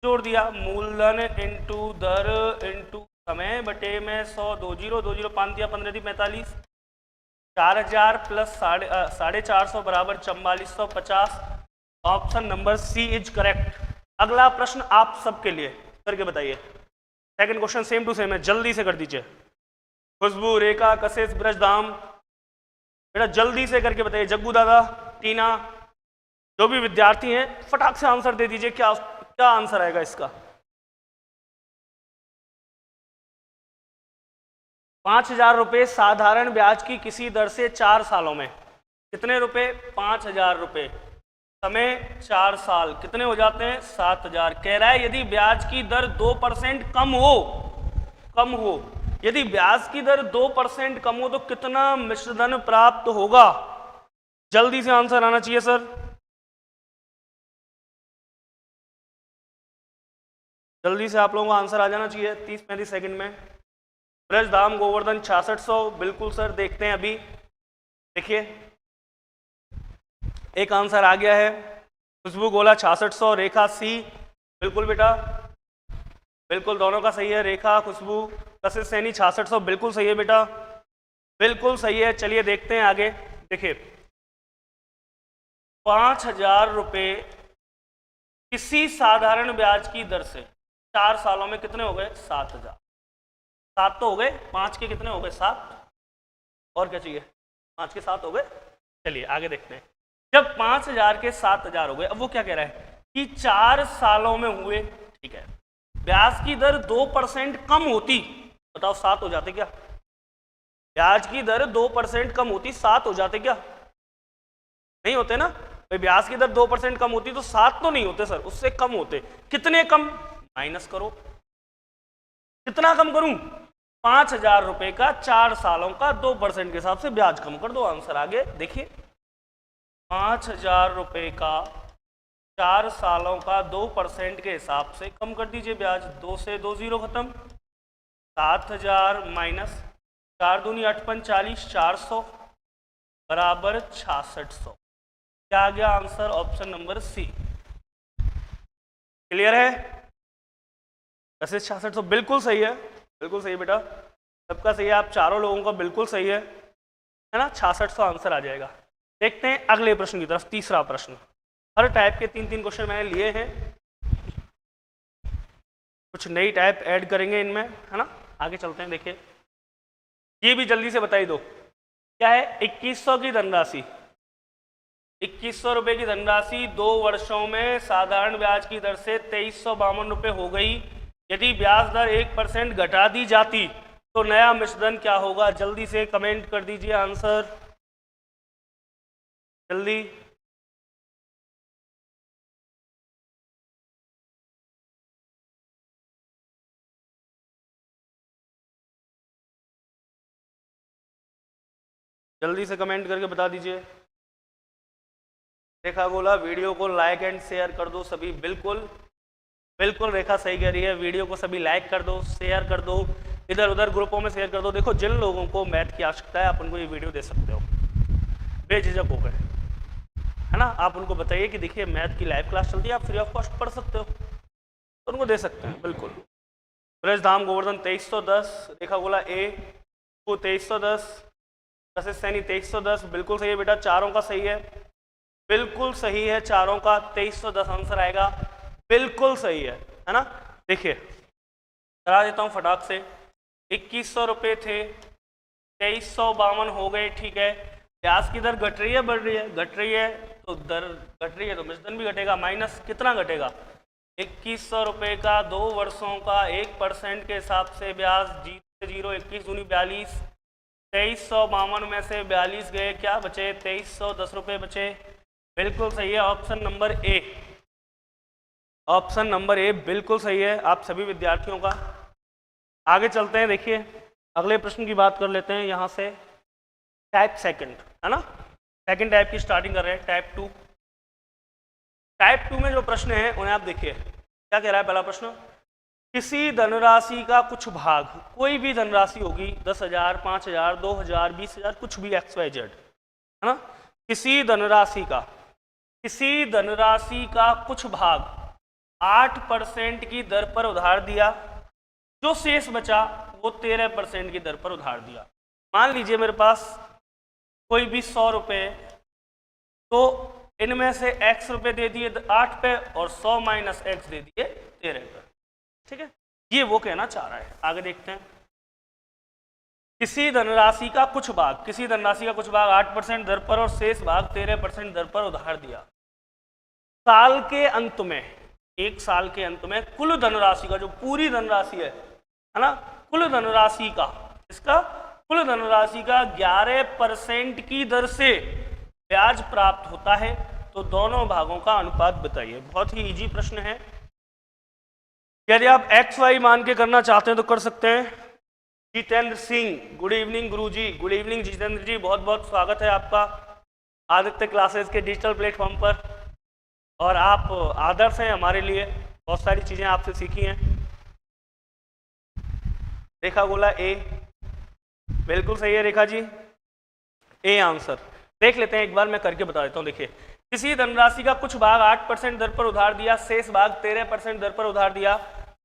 जोड़ दिया, मूलधन इंटू दर इंटू समय बटे में 100, 2 जीरो 2 जीरो, 5 दिया 15 दी 45, 4,000 प्लस 450 बराबर 4450, option number C is correct. अगला प्रश्न आप सबके लिए करके बताइए। Second question same to same है, जल्दी से कर दीजिए। खुशबू, रेखा, कशिश, ब्रजधाम, बेटा जल्दी से करके बताइए। जग्गू दादा, टीना, जो भी विद्यार्थी हैं फटाक से आंसर दे दीजिए। क्या क्या आंसर आएगा इसका? 5,000 रुपये साधारण ब्याज की किसी दर से 4 सालों में, कितने रुपए? 5,000 रुपये, समय 4 साल, कितने हो जाते हैं? 7,000। कह रहा है यदि ब्याज की दर 2% कम हो, यदि ब्याज की दर 2% कम हो तो कितना मिश्रधन प्राप्त होगा? जल्दी से आंसर आना चाहिए सर, जल्दी से आप लोगों को आंसर आ जाना चाहिए 30-35 सेकंड में। ब्रजधाम, गोवर्धन 6600, बिल्कुल सर, देखते हैं अभी। देखिए एक आंसर आ गया है। खुशबू गोला 6600, रेखा सी, बिल्कुल बेटा, बिल्कुल दोनों का सही है। रेखा, खुशबू, कशिश सैनी 6600, बिल्कुल सही है बेटा। बिल्कुल सही है। चलिए देखते हैं आगे। देखिए 5,000 रुपये किसी साधारण ब्याज की दर से 4 सालों में कितने हो गए? 7,000। 7 तो हो गए, 5 के कितने हो गए? 7। और क्या चाहिए? 5 के 7 हो गए। चलिए आगे देखते हैं। जब 5,000 के 7,000 हो गए, अब वो क्या कह रहा है कि 4 सालों में हुए, ठीक है, ब्याज की दर 2% कम होती, बताओ 7 हो जाते क्या? ब्याज की दर 2% कम होती, 7 हो जाते क्या? नहीं होते ना भाई। ब्याज की दर 2% कम होती तो 7 तो नहीं होते सर, उससे कम होते। कितने कम? माइनस करो। कितना कम करूं? 5,000 रुपए का 4 सालों का 2% के हिसाब से ब्याज कम कर दो। आंसर आगे देखिए। 5,000 रुपए का 4 सालों का 2% के हिसाब से कम कर दीजिए ब्याज। 2 से 2 0 खत्म। 7,000 माइनस 4 दूनी 8 पंच 40, 400 बराबर 6600। क्या आ गया answer? Option number C. Clear है? वैसे 6600 बिल्कुल सही है, बिल्कुल सही बेटा, सबका सही है। आप चारों लोगों का बिल्कुल सही है ना? 6600 आंसर आ जाएगा। देखते हैं अगले प्रश्न की तरफ। तीसरा प्रश्न। हर टाइप के 3-3 क्वेश्चन मैंने लिए हैं, कुछ नई टाइप ऐड करेंगे इनमें, है ना? आगे चलते हैं। देखिए ये भी जल्दी से बताई दो। क्या है? 2100 की धनराशि, 2100 रुपये की धनराशि 2 वर्षों में साधारण ब्याज की दर से 2352 रुपये हो गई। यदि ब्याज दर 1% घटा दी जाती तो नया मिश्रधन क्या होगा? जल्दी से कमेंट कर दीजिए आंसर, जल्दी। जल्दी से कमेंट करके बता दीजिए। रेखा बोला वीडियो को लाइक एंड शेयर कर दो सभी। बिल्कुल बिल्कुल रेखा सही कह रही है। वीडियो को सभी लाइक कर दो, शेयर कर दो, इधर उधर ग्रुपों में शेयर कर दो। देखो जिन लोगों को मैथ की आवश्यकता है आप उनको ये वीडियो दे सकते हो, बेझिझक होकर, है ना? आप उनको बताइए कि देखिए मैथ की लाइव क्लास चलती है, आप फ्री ऑफ कॉस्ट पढ़ सकते हो, तो उनको दे सकते हैं। बिल्कुल। ब्रज धाम गोवर्धन 2310, रेखा बोला ए को 2310, कशिश सैनी 2310। बिल्कुल सही है बेटा, चारों का सही है, बिल्कुल सही है चारों का। 2310 आंसर आएगा, बिल्कुल सही है ना? देखिए करा देता हूँ फटाक से। 2100 रुपये थे, 2352 हो गए, ठीक है। ब्याज की दर घट रही है बढ़ रही है? घट रही है, तो दर घट रही है तो मिश्रधन भी घटेगा। माइनस कितना घटेगा? 2100 रुपये का 2 वर्षों का 1% के हिसाब से ब्याज 0 21 दूनी 42, 2352 में से 42 गए, क्या बचे? 2310 रुपये बचे। बिल्कुल सही है option number A. Option number A बिल्कुल सही है आप सभी विद्यार्थियों का। आगे चलते हैं। देखिए अगले प्रश्न की बात कर लेते हैं यहाँ से। टाइप सेकंड, है ना? सेकंड टाइप की स्टार्टिंग कर रहे हैं, टाइप 2। टाइप 2 में जो प्रश्न है उन्हें आप देखिए। क्या कह रहा है पहला प्रश्न? किसी धनराशि का कुछ भाग, कोई भी धनराशि होगी, 10,000, 5,000, 2,000, 20,000, कुछ भी XYZ, है ना? किसी धनराशि का कुछ भाग 8% की दर पर उधार दिया, जो शेष बचा वो 13% की दर पर उधार दिया। मान लीजिए मेरे पास कोई भी 100 रुपये, तो इनमें से x रुपये दे दिए 8 पे और 100 माइनस x दे दिए 13 पे, ठीक है? ये वो कहना चाह रहा है। आगे देखते हैं। किसी धनराशि का कुछ भाग, किसी धनराशि का कुछ भाग 8% दर पर और शेष भाग 13% दर पर उधार दिया। साल के अंत में, एक साल के अंत में कुल धनराशि का, जो पूरी धनराशि है ना, कुल धनराशि का, इसका कुल धनराशि का 11% की दर से ब्याज प्राप्त होता है, तो दोनों भागों का अनुपात बताइए। बहुत ही इजी प्रश्न है। यदि आप XY मान के करना चाहते हैं तो कर सकते हैं। जितेंद्र सिंह, गुड इवनिंग गुरुजी। गुड इवनिंग जितेंद्र जी, बहुत बहुत स्वागत है आपका आदित्य क्लासेस के डिजिटल प्लेटफॉर्म पर। और आप आदर्श हैं हमारे लिए, बहुत सारी चीज़ें आपसे सीखी हैं। रेखा बोला ए, बिल्कुल सही है रेखा जी, ए आंसर। देख लेते हैं एक बार, मैं करके बता देता हूँ। देखिए किसी धनराशि का कुछ भाग 8% दर पर उधार दिया, शेष भाग 13% दर पर उधार दिया,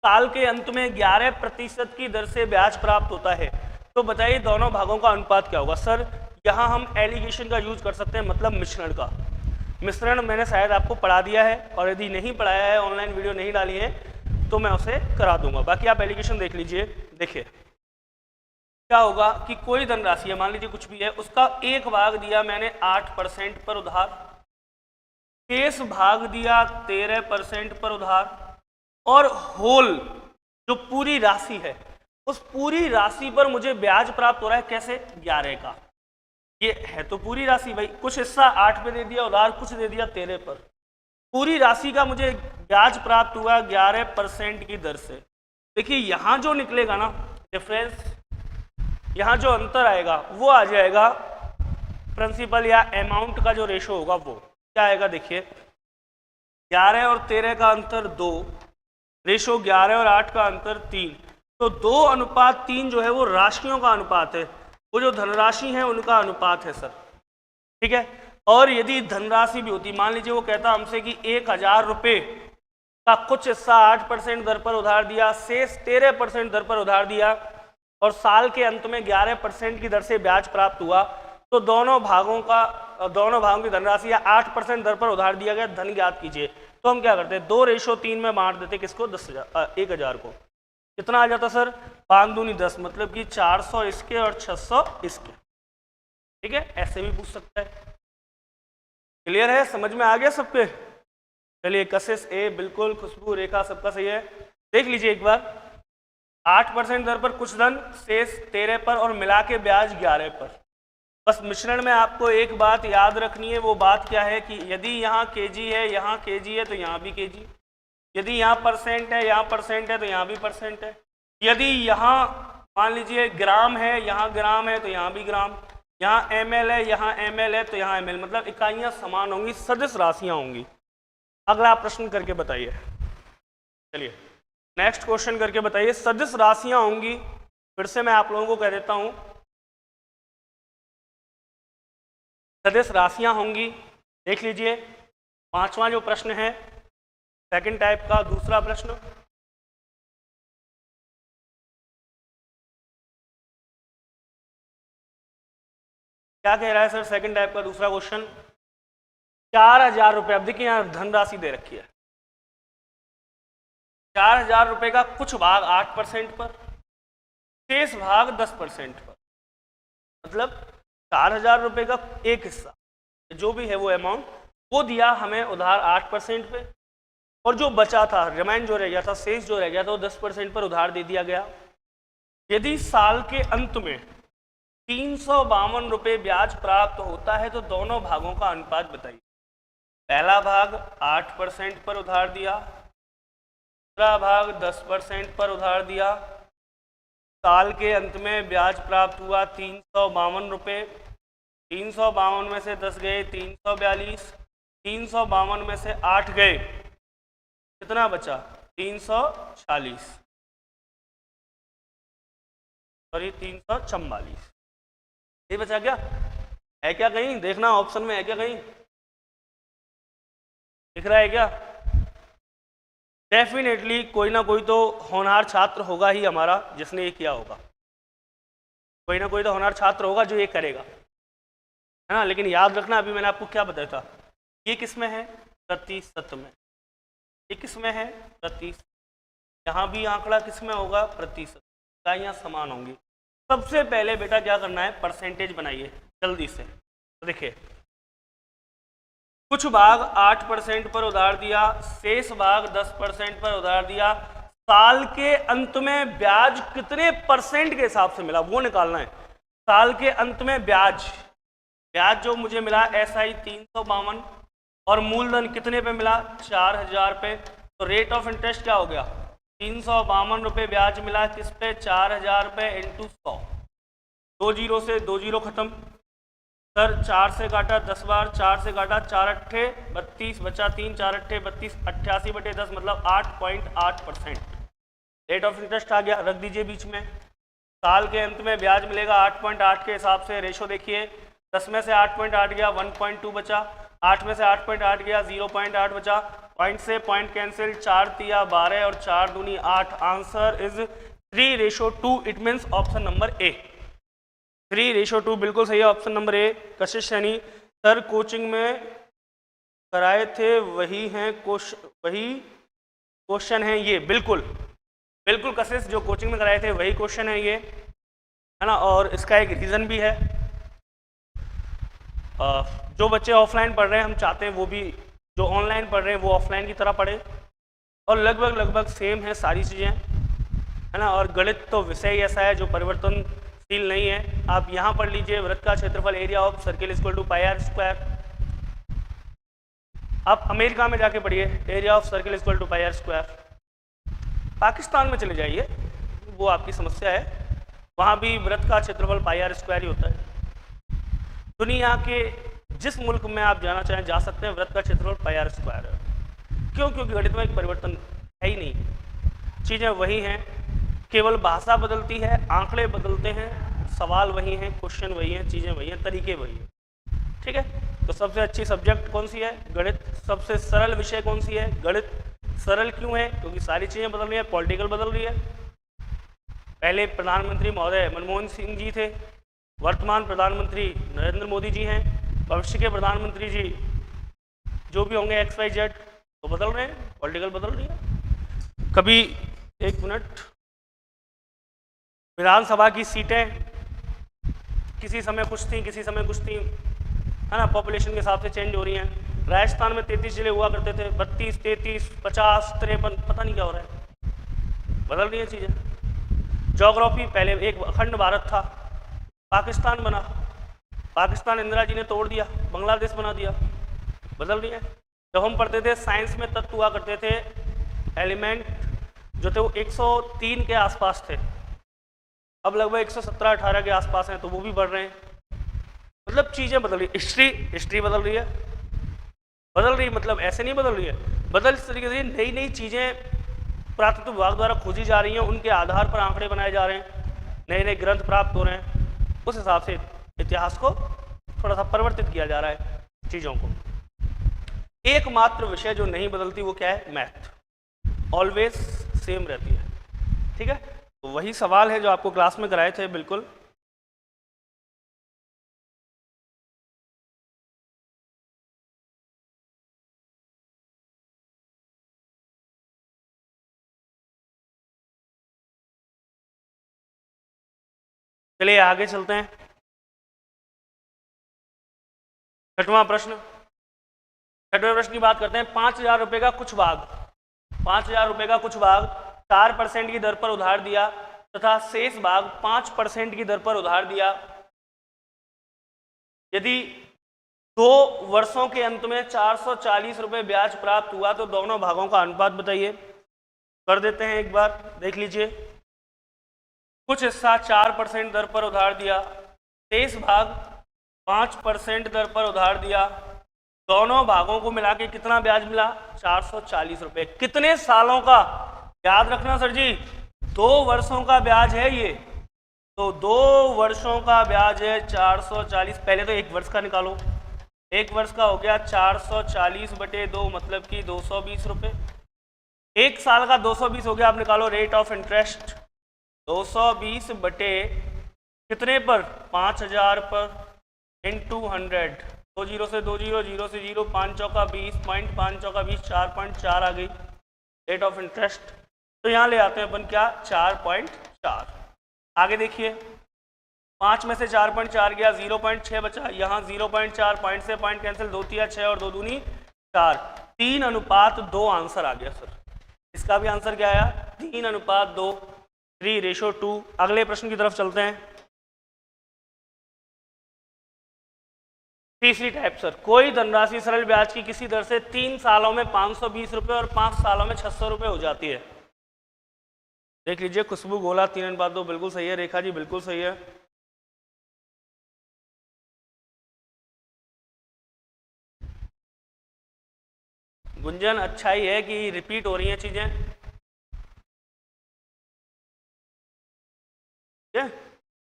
साल के अंत में 11% की दर से ब्याज प्राप्त होता है, तो बताइए दोनों भागों का अनुपात क्या होगा। सर यहाँ हम एलिगेशन का यूज कर सकते हैं, मतलब मिश्रण का। मिश्रण मैंने शायद आपको पढ़ा दिया है, और यदि नहीं पढ़ाया है, ऑनलाइन वीडियो नहीं डाली है, तो मैं उसे करा दूंगा। बाकी आप एलिगेशन देख लीजिए। देखिए क्या होगा कि कोई धनराशि है, मान लीजिए कुछ भी है, उसका एक भाग दिया मैंने 8% पर उधार, शेष भाग दिया 13% पर उधार, और होल जो पूरी राशि है, उस पूरी राशि पर मुझे ब्याज प्राप्त हो रहा है। कैसे? 11 का। ये है तो पूरी राशि भाई, कुछ हिस्सा 8 पे दे दिया उधार, कुछ दे दिया 13 पर। पूरी राशि का मुझे ब्याज प्राप्त हुआ 11% की दर से। देखिए यहाँ जो निकलेगा ना डिफरेंस, यहाँ जो अंतर आएगा वो आ जाएगा प्रिंसिपल या अमाउंट का जो रेशो होगा वो क्या आएगा। देखिए 11 और 13 का अंतर 2, रेशो 11 और 8 का अंतर 3, तो 2:3 जो है वो राशियों का अनुपात है, वो जो धनराशि है उनका अनुपात है सर। ठीक है, और यदि धनराशि भी होती, मान लीजिए वो कहता हमसे कि 1000 रुपये का कुछ हिस्सा 8% दर पर उधार दिया, शेष 13% दर पर उधार दिया, और साल के अंत में 11% की दर से ब्याज प्राप्त हुआ, तो दोनों भागों की धनराशि या 8% दर पर उधार दिया गया धन ज्ञात कीजिए। तो हम क्या करते हैं, 2:3 में बांट देते किसको, 1000 को। कितना आ जाता सर, 5 दूनी 10, मतलब कि 400 इसके और 600 इसके। ठीक है, ऐसे भी पूछ सकता है। क्लियर है, समझ में आ गया सबके। चलिए कशिश ए बिल्कुल, खुशबू रेखा सबका सही है। देख लीजिए एक बार, 8% दर पर कुछ धन, शेष 13 पर, और मिला के ब्याज 11 पर। बस मिश्रण में आपको एक बात याद रखनी है, वो बात क्या है कि यदि यहाँ केजी है, यहाँ केजी है, तो यहाँ भी केजी। यदि यहाँ परसेंट है, यहाँ परसेंट है, तो यहाँ भी परसेंट है। यदि यहाँ मान लीजिए ग्राम है, यहाँ ग्राम है, तो यहाँ भी ग्राम। यहाँ ml है, यहाँ ml है, तो यहाँ ml, मतलब इकाइयाँ समान होंगी, सदिश राशियाँ होंगी। अगला प्रश्न करके बताइए। चलिए नेक्स्ट क्वेश्चन करके बताइए। सदिश राशियाँ होंगी, फिर से मैं आप लोगों को कह देता हूँ, सदिश राशियाँ होंगी। देख लीजिए 5वां जो प्रश्न है, सेकंड टाइप का दूसरा प्रश्न। क्या कह रहा है सर, सेकंड टाइप का दूसरा क्वेश्चन, 4000 रुपये। अब देखिए यहाँ धनराशि दे रखी है, 4000 रुपये का कुछ भाग 8% पर, शेष भाग 10% पर, मतलब 4000 रुपये का एक हिस्सा जो भी है वो अमाउंट, वो दिया हमें उधार 8% पे, और जो बचा था, रिमाइंड जो रह गया था, शेष जो रह गया था, वो 10% पर उधार दे दिया गया। यदि साल के अंत में 352 रुपये ब्याज प्राप्त होता है, तो दोनों भागों का अनुपात बताइए। पहला भाग 8% पर उधार दिया, दूसरा भाग 10% पर उधार दिया, साल के अंत में ब्याज प्राप्त हुआ 352 रुपये। 352 में से 10 गए 342, 352 में से 8 गए, कितना बचा, 340, सॉरी 344। ये बचा क्या, है क्या कहीं, देखना ऑप्शन में है क्या कहीं, दिख रहा है क्या। डेफिनेटली कोई ना कोई तो होनहार छात्र होगा ही हमारा जिसने ये किया होगा, कोई ना कोई तो होनहार छात्र होगा जो ये करेगा, है ना। लेकिन याद रखना, अभी मैंने आपको क्या बताया था, ये किस में है, प्रतिशत में। ये किस में है, प्रतिशत। यहाँ भी आंकड़ा किस में होगा, प्रतिशत। इकाइयाँ समान होंगी। सबसे पहले बेटा क्या करना है, परसेंटेज बनाइए जल्दी से। तो देखिए कुछ भाग 8% पर उधार दिया, शेष भाग 10% पर उधार दिया, साल के अंत में ब्याज कितने परसेंट के हिसाब से मिला वो निकालना है। साल के अंत में ब्याज जो मुझे मिला SI 352, और मूलधन कितने पे मिला, 4000 पे। तो रेट ऑफ इंटरेस्ट क्या हो गया, 352 रुपये ब्याज मिला किस पे, 4000 पे इंटू 100। 2 जीरो से 2 जीरो खत्म सर, 4 से काटा 10 बार, 4 से काटा 4 अट्ठे 32, बचा 3, 4 अट्ठे 32, 88/10 मतलब 8.8%। रेट ऑफ इंटरेस्ट आ गया, रख दीजिए बीच में। साल के अंत में ब्याज मिलेगा 8.8 के हिसाब से। रेशो देखिए, 10 में से 8.8 गया 1.2 बचा, 8 में से 8.8 गया 0.8 बचा, पॉइंट से पॉइंट कैंसिल, 4 तिया 12 और 4 दूनी 8। Answer is 3:2। It means option number A. 3:2 बिल्कुल सही है, option number A. Kashish Saini, sir coaching में कराए थे वही हैं क्वेश्चन हैं ये। बिल्कुल बिल्कुल कशिश, जो कोचिंग में कराए थे वही क्वेश्चन है ये, है ना। और इसका एक रीज़न भी है, जो बच्चे ऑफलाइन पढ़ रहे हैं हम चाहते हैं वो भी जो ऑनलाइन पढ़ रहे हैं वो ऑफलाइन की तरह पढ़े, और लगभग सेम है सारी चीज़ें, है ना। और गणित तो विषय ही ऐसा है जो परिवर्तनशील नहीं है। आप यहाँ पढ़ लीजिए, वृत्त का क्षेत्रफल area of circle equal to pi r square. आप अमेरिका में जाके पढ़िए, area of circle equal to pi r square. Pakistan में चले जाइए, वो आपकी समस्या है, वहाँ भी वृत्त का क्षेत्रफल पाई आर स्क्वायर ही होता है। दुनिया के जिस मुल्क में आप जाना चाहें जा सकते हैं, वृत्त का क्षेत्रफल पाई आर स्क्वायर है। क्यों? क्योंकि गणित में एक परिवर्तन है ही नहीं, चीज़ें वही हैं, केवल भाषा बदलती है, आंकड़े बदलते हैं, सवाल वही हैं, क्वेश्चन वही हैं, चीज़ें वही हैं, तरीके वही हैं। ठीक है, तो सबसे अच्छी सब्जेक्ट कौन सी है? गणित। सबसे सरल विषय कौन सी है? गणित। सरल क्यों है? क्योंकि सारी चीज़ें बदल रही हैं, पॉलिटिकल बदल रही है। पहले प्रधानमंत्री महोदय मनमोहन सिंह जी थे, वर्तमान प्रधानमंत्री नरेंद्र मोदी जी हैं, भविष्य के प्रधानमंत्री जी जो भी होंगे XYZ, तो बदल रहे हैं, पॉलिटिकल बदल रही है। कभी, एक मिनट, विधानसभा की सीटें किसी समय कुछ थी, किसी समय कुछ थी, है ना, पॉपुलेशन के हिसाब से चेंज हो रही हैं। राजस्थान में 33 जिले हुआ करते थे, 32, 33, 50, 53, पता नहीं क्या हो रहा है, बदल रही है चीज़ें। ज्योग्राफी, पहले एक अखंड भारत था, पाकिस्तान बना, पाकिस्तान इंदिरा जी ने तोड़ दिया, बांग्लादेश बना दिया, बदल रही है। जब हम पढ़ते थे साइंस में तत्व हुआ करते थे, एलिमेंट जो थे वो 103 के आसपास थे, अब लगभग 117-18 के आसपास हैं, तो वो भी बढ़ रहे हैं। मतलब चीज़ें बदल रही। हिस्ट्री बदल रही है, बदल रही मतलब ऐसे नहीं बदल रही है, बदल इस तरीके से नई नई चीज़ें पुरातत्व विभाग द्वारा खोजी जा रही हैं, उनके आधार पर आंकड़े बनाए जा रहे हैं, नए नए ग्रंथ प्राप्त हो रहे हैं, उस हिसाब से इतिहास को थोड़ा सा परिवर्तित किया जा रहा है चीज़ों को। एकमात्र विषय जो नहीं बदलती वो क्या है? मैथ, ऑलवेज सेम रहती है। ठीक है, तो वही सवाल है जो आपको क्लास में कराए थे। बिल्कुल चलिए आगे चलते हैं। छठवां प्रश्न, छठवें प्रश्न की बात करते हैं। 5,000 रुपये का कुछ भाग, 5,000 रुपये का कुछ भाग 4% की दर पर उधार दिया तथा शेष भाग 5% की दर पर उधार दिया। यदि 2 वर्षों के अंत में 440 रुपये ब्याज प्राप्त हुआ तो दोनों भागों का अनुपात बताइए। कर देते हैं, एक बार देख लीजिए। कुछ हिस्सा 4% दर पर उधार दिया, शेष भाग 5% दर पर उधार दिया, दोनों भागों को मिला के कितना ब्याज मिला? 440 रुपये। कितने सालों का? याद रखना सर जी, 2 वर्षों का ब्याज है ये, तो 2 वर्षों का ब्याज है 440। पहले तो 1 वर्ष का निकालो, 1 वर्ष का हो गया 440/2 मतलब कि 220 रुपये। 1 साल का 220 हो गया, आप निकालो रेट ऑफ इंटरेस्ट, 220 बटे कितने पर? 5,000 पर, इंटू 100, 2 0 से 2 0, 0 से 0, 5 चौका 20, 5 चौका 20, 4.4 आ गई रेट ऑफ इंटरेस्ट। तो यहाँ ले आते हैं अपन क्या? 4.4। आगे देखिए, 5 में से 4.4 गया, 0.6 बचा, यहाँ 0.4, पॉइंट से पॉइंट कैंसिल, 2 तिया 6 और 2 दूनी 4, 3:2 आंसर आ गया सर। इसका भी आंसर क्या आया? 3:2, 3:2। अगले प्रश्न की तरफ चलते हैं। तीसरी टाइप सर, कोई धनराशि सरल ब्याज की किसी दर से 3 सालों में 520 रुपये और 5 सालों में 600 रुपये हो जाती है। देख लीजिए, खुशबू गोला 3:2 बिल्कुल सही है, रेखा जी बिल्कुल सही है। गुंजन, अच्छा ही है कि रिपीट हो रही हैं चीजें, ठीक है,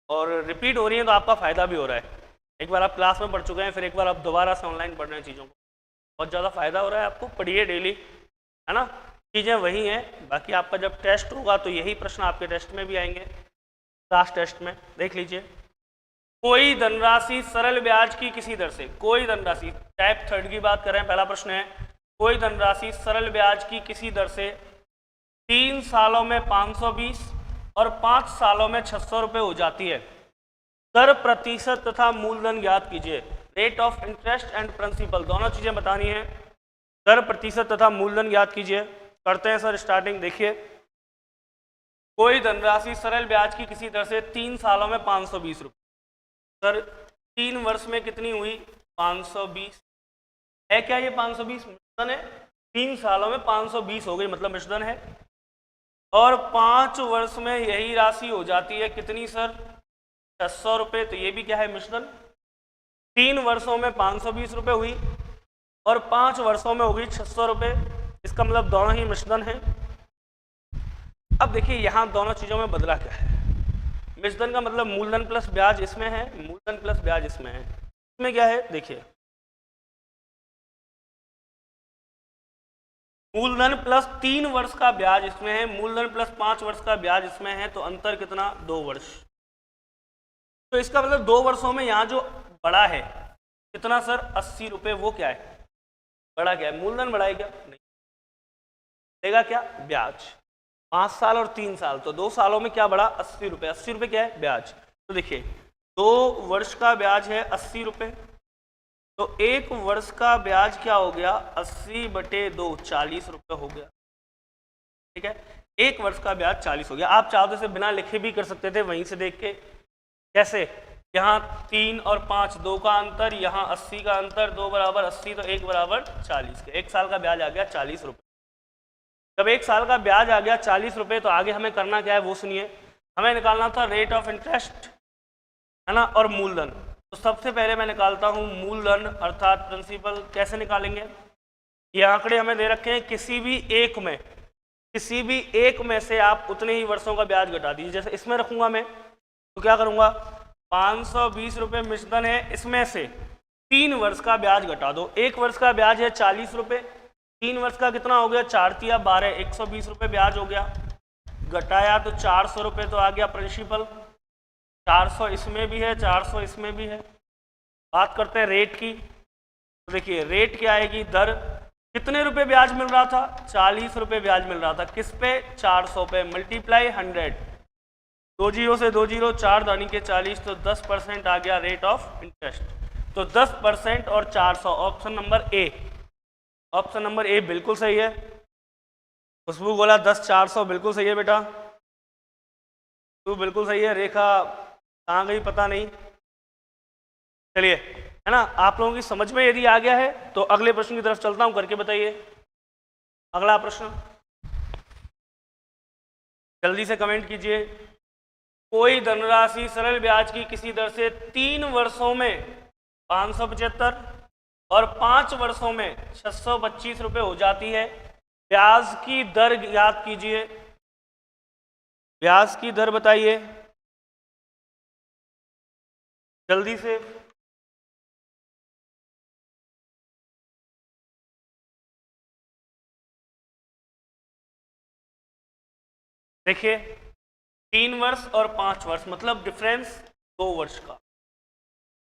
और रिपीट हो रही हैं तो आपका फायदा भी हो रहा है। एक बार आप क्लास में पढ़ चुके हैं, फिर एक बार आप दोबारा से ऑनलाइन पढ़ रहे हैं चीज़ों को, बहुत ज़्यादा फायदा हो रहा है आपको। पढ़िए डेली, है ना, चीज़ें वही हैं। बाकी आपका जब टेस्ट होगा तो यही प्रश्न आपके टेस्ट में भी आएंगे, क्लास टेस्ट में, देख लीजिए। कोई धनराशि सरल ब्याज की किसी दर से, कोई धनराशि, टाइप 3 की बात कर रहे हैं, पहला प्रश्न है कोई धनराशि सरल ब्याज की किसी दर से 3 सालों में 520 और 5 सालों में 600 रुपये हो जाती है। दर, प्रतिशत तथा मूलधन ज्ञात कीजिए। Rate of interest and principal, दोनों चीजें बतानी है। दर, प्रतिशत तथा मूलधन ज्ञात कीजिए। करते हैं सर स्टार्टिंग। देखिए, कोई धनराशि सरल ब्याज की किसी दर से 3 सालों में 520 रुपये, सर 3 वर्ष में कितनी हुई 520 है क्या, ये 520 मिश्रधन है, 3 सालों में 520 हो गई मतलब मिश्रधन है। और 5 वर्ष में यही राशि हो जाती है कितनी सर 600 रुपये, तो ये भी क्या है मिश्रधन। 3 वर्षों में 520 रुपये हुई और 5 वर्षों में हो गई 600 रुपये, इसका मतलब दोनों ही मिश्रधन है। अब देखिए यहाँ दोनों चीज़ों में बदला क्या है। मिश्रधन का मतलब मूलधन प्लस ब्याज इसमें है, मूलधन प्लस ब्याज इसमें है। इसमें क्या है देखिए, मूलधन प्लस 3 वर्ष का ब्याज इसमें है, मूलधन प्लस 5 वर्ष का ब्याज इसमें है, तो अंतर कितना 2 वर्ष। तो इसका मतलब 2 वर्षों में यहाँ जो बड़ा है कितना सर 80 रुपये, वो क्या है बड़ा, क्या है मूलधन बढ़ा है क्या, नहीं देगा क्या ब्याज। 5 साल और 3 साल, तो 2 सालों में क्या बढ़ा 80 रुपये, 80 रुपये क्या है ब्याज। तो देखिए 2 वर्ष का ब्याज है 80 रुपये, तो 1 वर्ष का ब्याज क्या हो गया 80/2 40 रुपये हो गया, ठीक है। 1 वर्ष का ब्याज 40 हो गया। आप चाहो तो इसे बिना लिखे भी कर सकते थे, वहीं से देख के। कैसे, यहाँ 3 और 5 2 का अंतर, यहाँ 80 का अंतर, 2 बराबर 80 तो 1 बराबर 40 के। 1 साल का ब्याज आ गया 40 रुपये। जब 1 साल का ब्याज आ गया 40 रुपये, तो आगे हमें करना क्या है वो सुनिए। हमें निकालना था रेट ऑफ इंटरेस्ट, है ना, और मूलधन। तो सबसे पहले मैं निकालता हूँ मूलधन अर्थात प्रिंसिपल। कैसे निकालेंगे, ये आंकड़े हमें दे रखे हैं, किसी भी एक में से आप उतने ही वर्षों का ब्याज घटा दीजिए। जैसे इसमें रखूंगा मैं, तो क्या करूंगा 520 रुपये मिश्रधन है, इसमें से 3 वर्ष का ब्याज घटा दो। 1 वर्ष का ब्याज है 40 रुपये, 3 वर्ष का कितना हो गया 4 तिया 12, 120 रुपये ब्याज हो गया। घटाया तो 400 रुपये तो आ गया प्रिंसिपल। 400 इसमें भी है, 400 इसमें भी है। बात करते हैं रेट की। तो देखिए रेट क्या आएगी, दर। कितने रुपए ब्याज मिल रहा था 40 रुपये ब्याज मिल रहा था, किस पे 400 पे, मल्टीप्लाई 100, 2 जीरो से 2 जीरो, 4 दानी के 40, तो 10% आ गया रेट ऑफ इंटरेस्ट। तो 10% और 400, option number A, option number A बिल्कुल सही है। खुशबू बोला 10 400 बिल्कुल सही है बेटा, तू बिल्कुल सही है। रेखा कहाँ गई पता नहीं। चलिए, है ना, आप लोगों की समझ में यदि आ गया है तो अगले प्रश्न की तरफ चलता हूं, करके बताइए। अगला प्रश्न जल्दी से कमेंट कीजिए। कोई धनराशि सरल ब्याज की किसी दर से 3 वर्षों में 575 और 5 वर्षों में 625 रुपये हो जाती है। ब्याज की दर ज्ञात कीजिए। ब्याज की दर बताइए जल्दी से। देखिए 3 वर्ष और 5 वर्ष मतलब डिफरेंस 2 वर्ष का,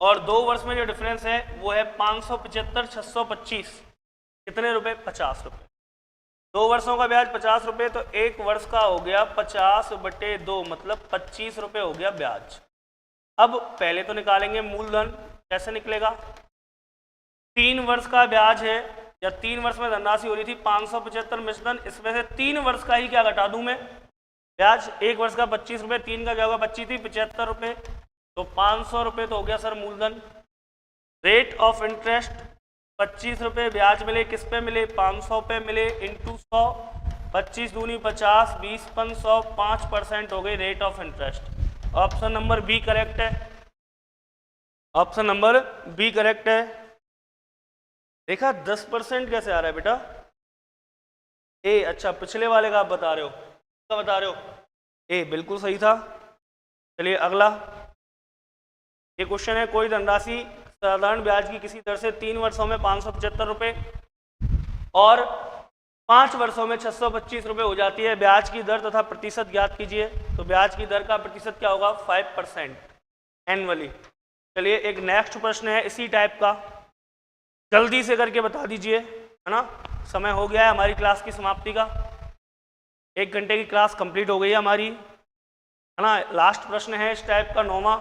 और 2 वर्ष में जो डिफरेंस है वो है 575 625, कितने रुपए 50 रुपये। 2 वर्षों का ब्याज 50 रुपये, तो 1 वर्ष का हो गया 50/2 मतलब 25 रुपये हो गया ब्याज। अब पहले तो निकालेंगे मूलधन। कैसे निकलेगा, 3 वर्ष का ब्याज है, या 3 वर्ष में धनराशि हो रही थी 575 मिश्रधन, इसमें से 3 वर्ष का ही क्या घटा दूं मैं ब्याज। 1 वर्ष का 25 रुपये, 3 का क्या होगा 25 थी 75 रुपये, तो 500 रुपये तो हो गया सर मूलधन। रेट ऑफ इंटरेस्ट 25 रुपये ब्याज मिले, किस पे मिले 500 पे मिले, इंटू 100, 25 दूनी 50, 20 पन 100, 5% हो गई rate of interest. Option number B correct है, ऑप्शन नंबर बी करेक्ट है। देखा 10% कैसे आ रहा है बेटा, ए अच्छा पिछले वाले का आप बता रहे हो, क्या बता रहे हो, ए बिल्कुल सही था। चलिए अगला, ये क्वेश्चन है कोई धनराशि साधारण ब्याज की किसी दर से 3 वर्षों में 575 रुपये और 5 वर्षों में 625 रुपये हो जाती है। ब्याज की दर तथा प्रतिशत ज्ञात कीजिए। तो ब्याज की दर का प्रतिशत क्या होगा 5% एनुअली। चलिए एक नेक्स्ट प्रश्न है इसी टाइप का, जल्दी से करके बता दीजिए, है ना। समय हो गया है हमारी क्लास की समाप्ति का, 1 घंटे की क्लास कंप्लीट हो गई है हमारी, है ना। लास्ट प्रश्न है इस टाइप का 9वां,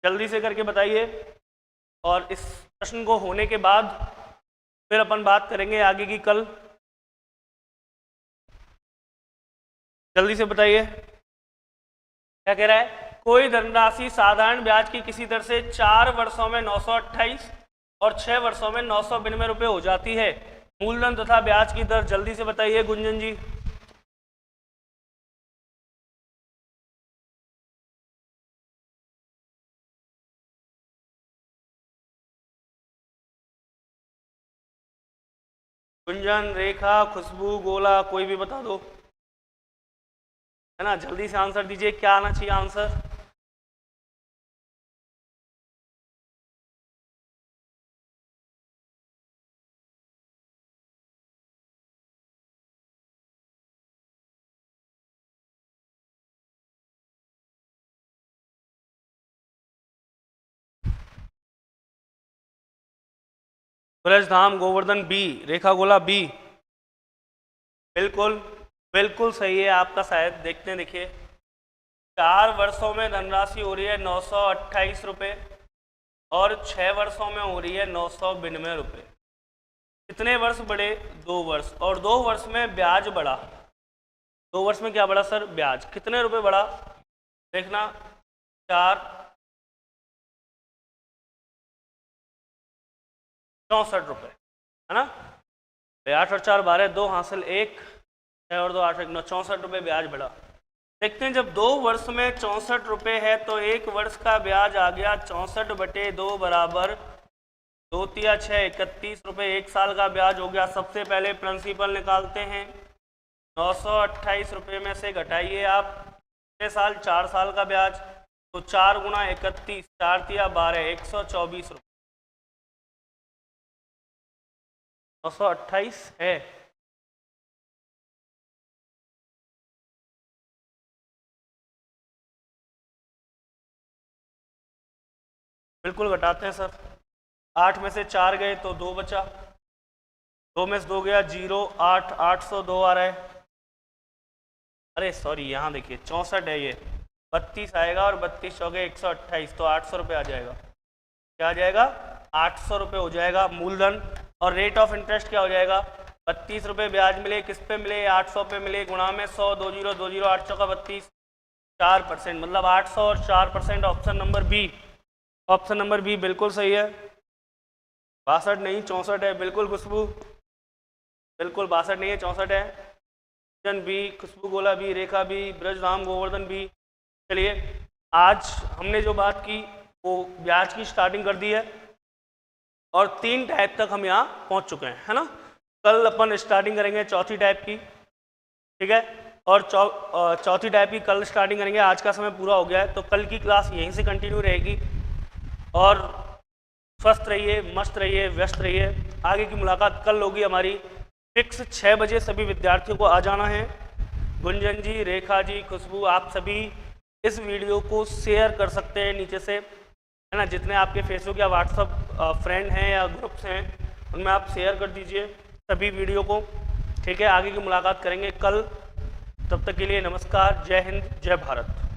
जल्दी से करके बताइए। और इस प्रश्न को होने के बाद फिर अपन बात करेंगे आगे की कल। जल्दी से बताइए क्या कह रहा है। कोई धनराशि साधारण ब्याज की किसी दर से 4 वर्षों में 928 और 6 वर्षों में 992 रुपये हो जाती है। मूलधन तथा ब्याज की दर जल्दी से बताइए गुंजन जी। गुंजन, रेखा, खुशबू, गोला, कोई भी बता दो, है ना। जल्दी से आंसर दीजिए, क्या आना चाहिए आंसर। ब्रजधाम गोवर्धन बी, रेखा गोला बी, बिल्कुल बिल्कुल सही है आपका। शायद देखते हैं, देखिए 4 वर्षों में धनराशि हो रही है 928 रुपये और 6 वर्षों में हो रही है 992 रुपये। कितने वर्ष बढ़े? 2 वर्ष, और 2 वर्ष में ब्याज बढ़ा। 2 वर्ष में क्या बढ़ा सर? ब्याज। कितने रुपए बढ़ा देखना, 464 रुपये, है ना। 8 और 4 12, 2 हासिल 1, 6 और 2 8 1 9, 64 रुपये ब्याज बढ़ा। देखते हैं, जब 2 वर्ष में 64 रुपये है तो 1 वर्ष का ब्याज आ गया 64/2 बराबर 2 तिया 6 31 रुपये। 1 साल का ब्याज हो गया। सबसे पहले प्रिंसिपल निकालते हैं, 928 रुपये में से घटाइए आप 6 साल, 4 साल का ब्याज, तो 4 गुना 31, 4 तिया 12, 124 रुपये। 928 है। बिल्कुल घटाते हैं सर। 8 में से 4 गए तो 2 बचा, 2 में से 2 गया 0, 8 802 आ रहा है। अरे सॉरी, यहाँ देखिए 64 है, ये 32 आएगा और 32 चौके 128, तो 800 रुपये आ जाएगा। क्या आ जाएगा? 800 रुपये हो जाएगा मूलधन। और रेट ऑफ इंटरेस्ट क्या हो जाएगा? 32 रुपये ब्याज मिले, किस पे मिले? 800 पे मिले, गुणा में 100, 20 20, 8 चौका 32, 4%, मतलब 800 और 4%। Option number B, option number B बिल्कुल सही है। 62 नहीं 64 है, बिल्कुल खुशबू, बिल्कुल 62 नहीं है 64 है। जन बी, खुशबू गोला बी, रेखा बी, ब्रजधाम गोवर्धन बी। चलिए आज हमने जो बात की वो ब्याज की स्टार्टिंग कर दी है और 3 टाइप तक हम यहाँ पहुँच चुके हैं, है ना। कल अपन स्टार्टिंग करेंगे चौथी टाइप की, ठीक है। और चौथी टाइप की कल स्टार्टिंग करेंगे। आज का समय पूरा हो गया है तो कल की क्लास यहीं से कंटिन्यू रहेगी। और स्वस्थ रहिए, मस्त रहिए, व्यस्त रहिए। आगे की मुलाकात कल होगी हमारी फिक्स 6 बजे। सभी विद्यार्थियों को आ जाना है। गुंजन जी, रेखा जी, खुशबू, आप सभी इस वीडियो को शेयर कर सकते हैं नीचे से, है ना। जितने आपके फेसबुक या व्हाट्सअप फ्रेंड हैं या ग्रुप्स हैं उनमें आप शेयर कर दीजिए सभी वीडियो को, ठीक है। आगे की मुलाकात करेंगे कल, तब तक के लिए नमस्कार, जय हिंद, जय भारत।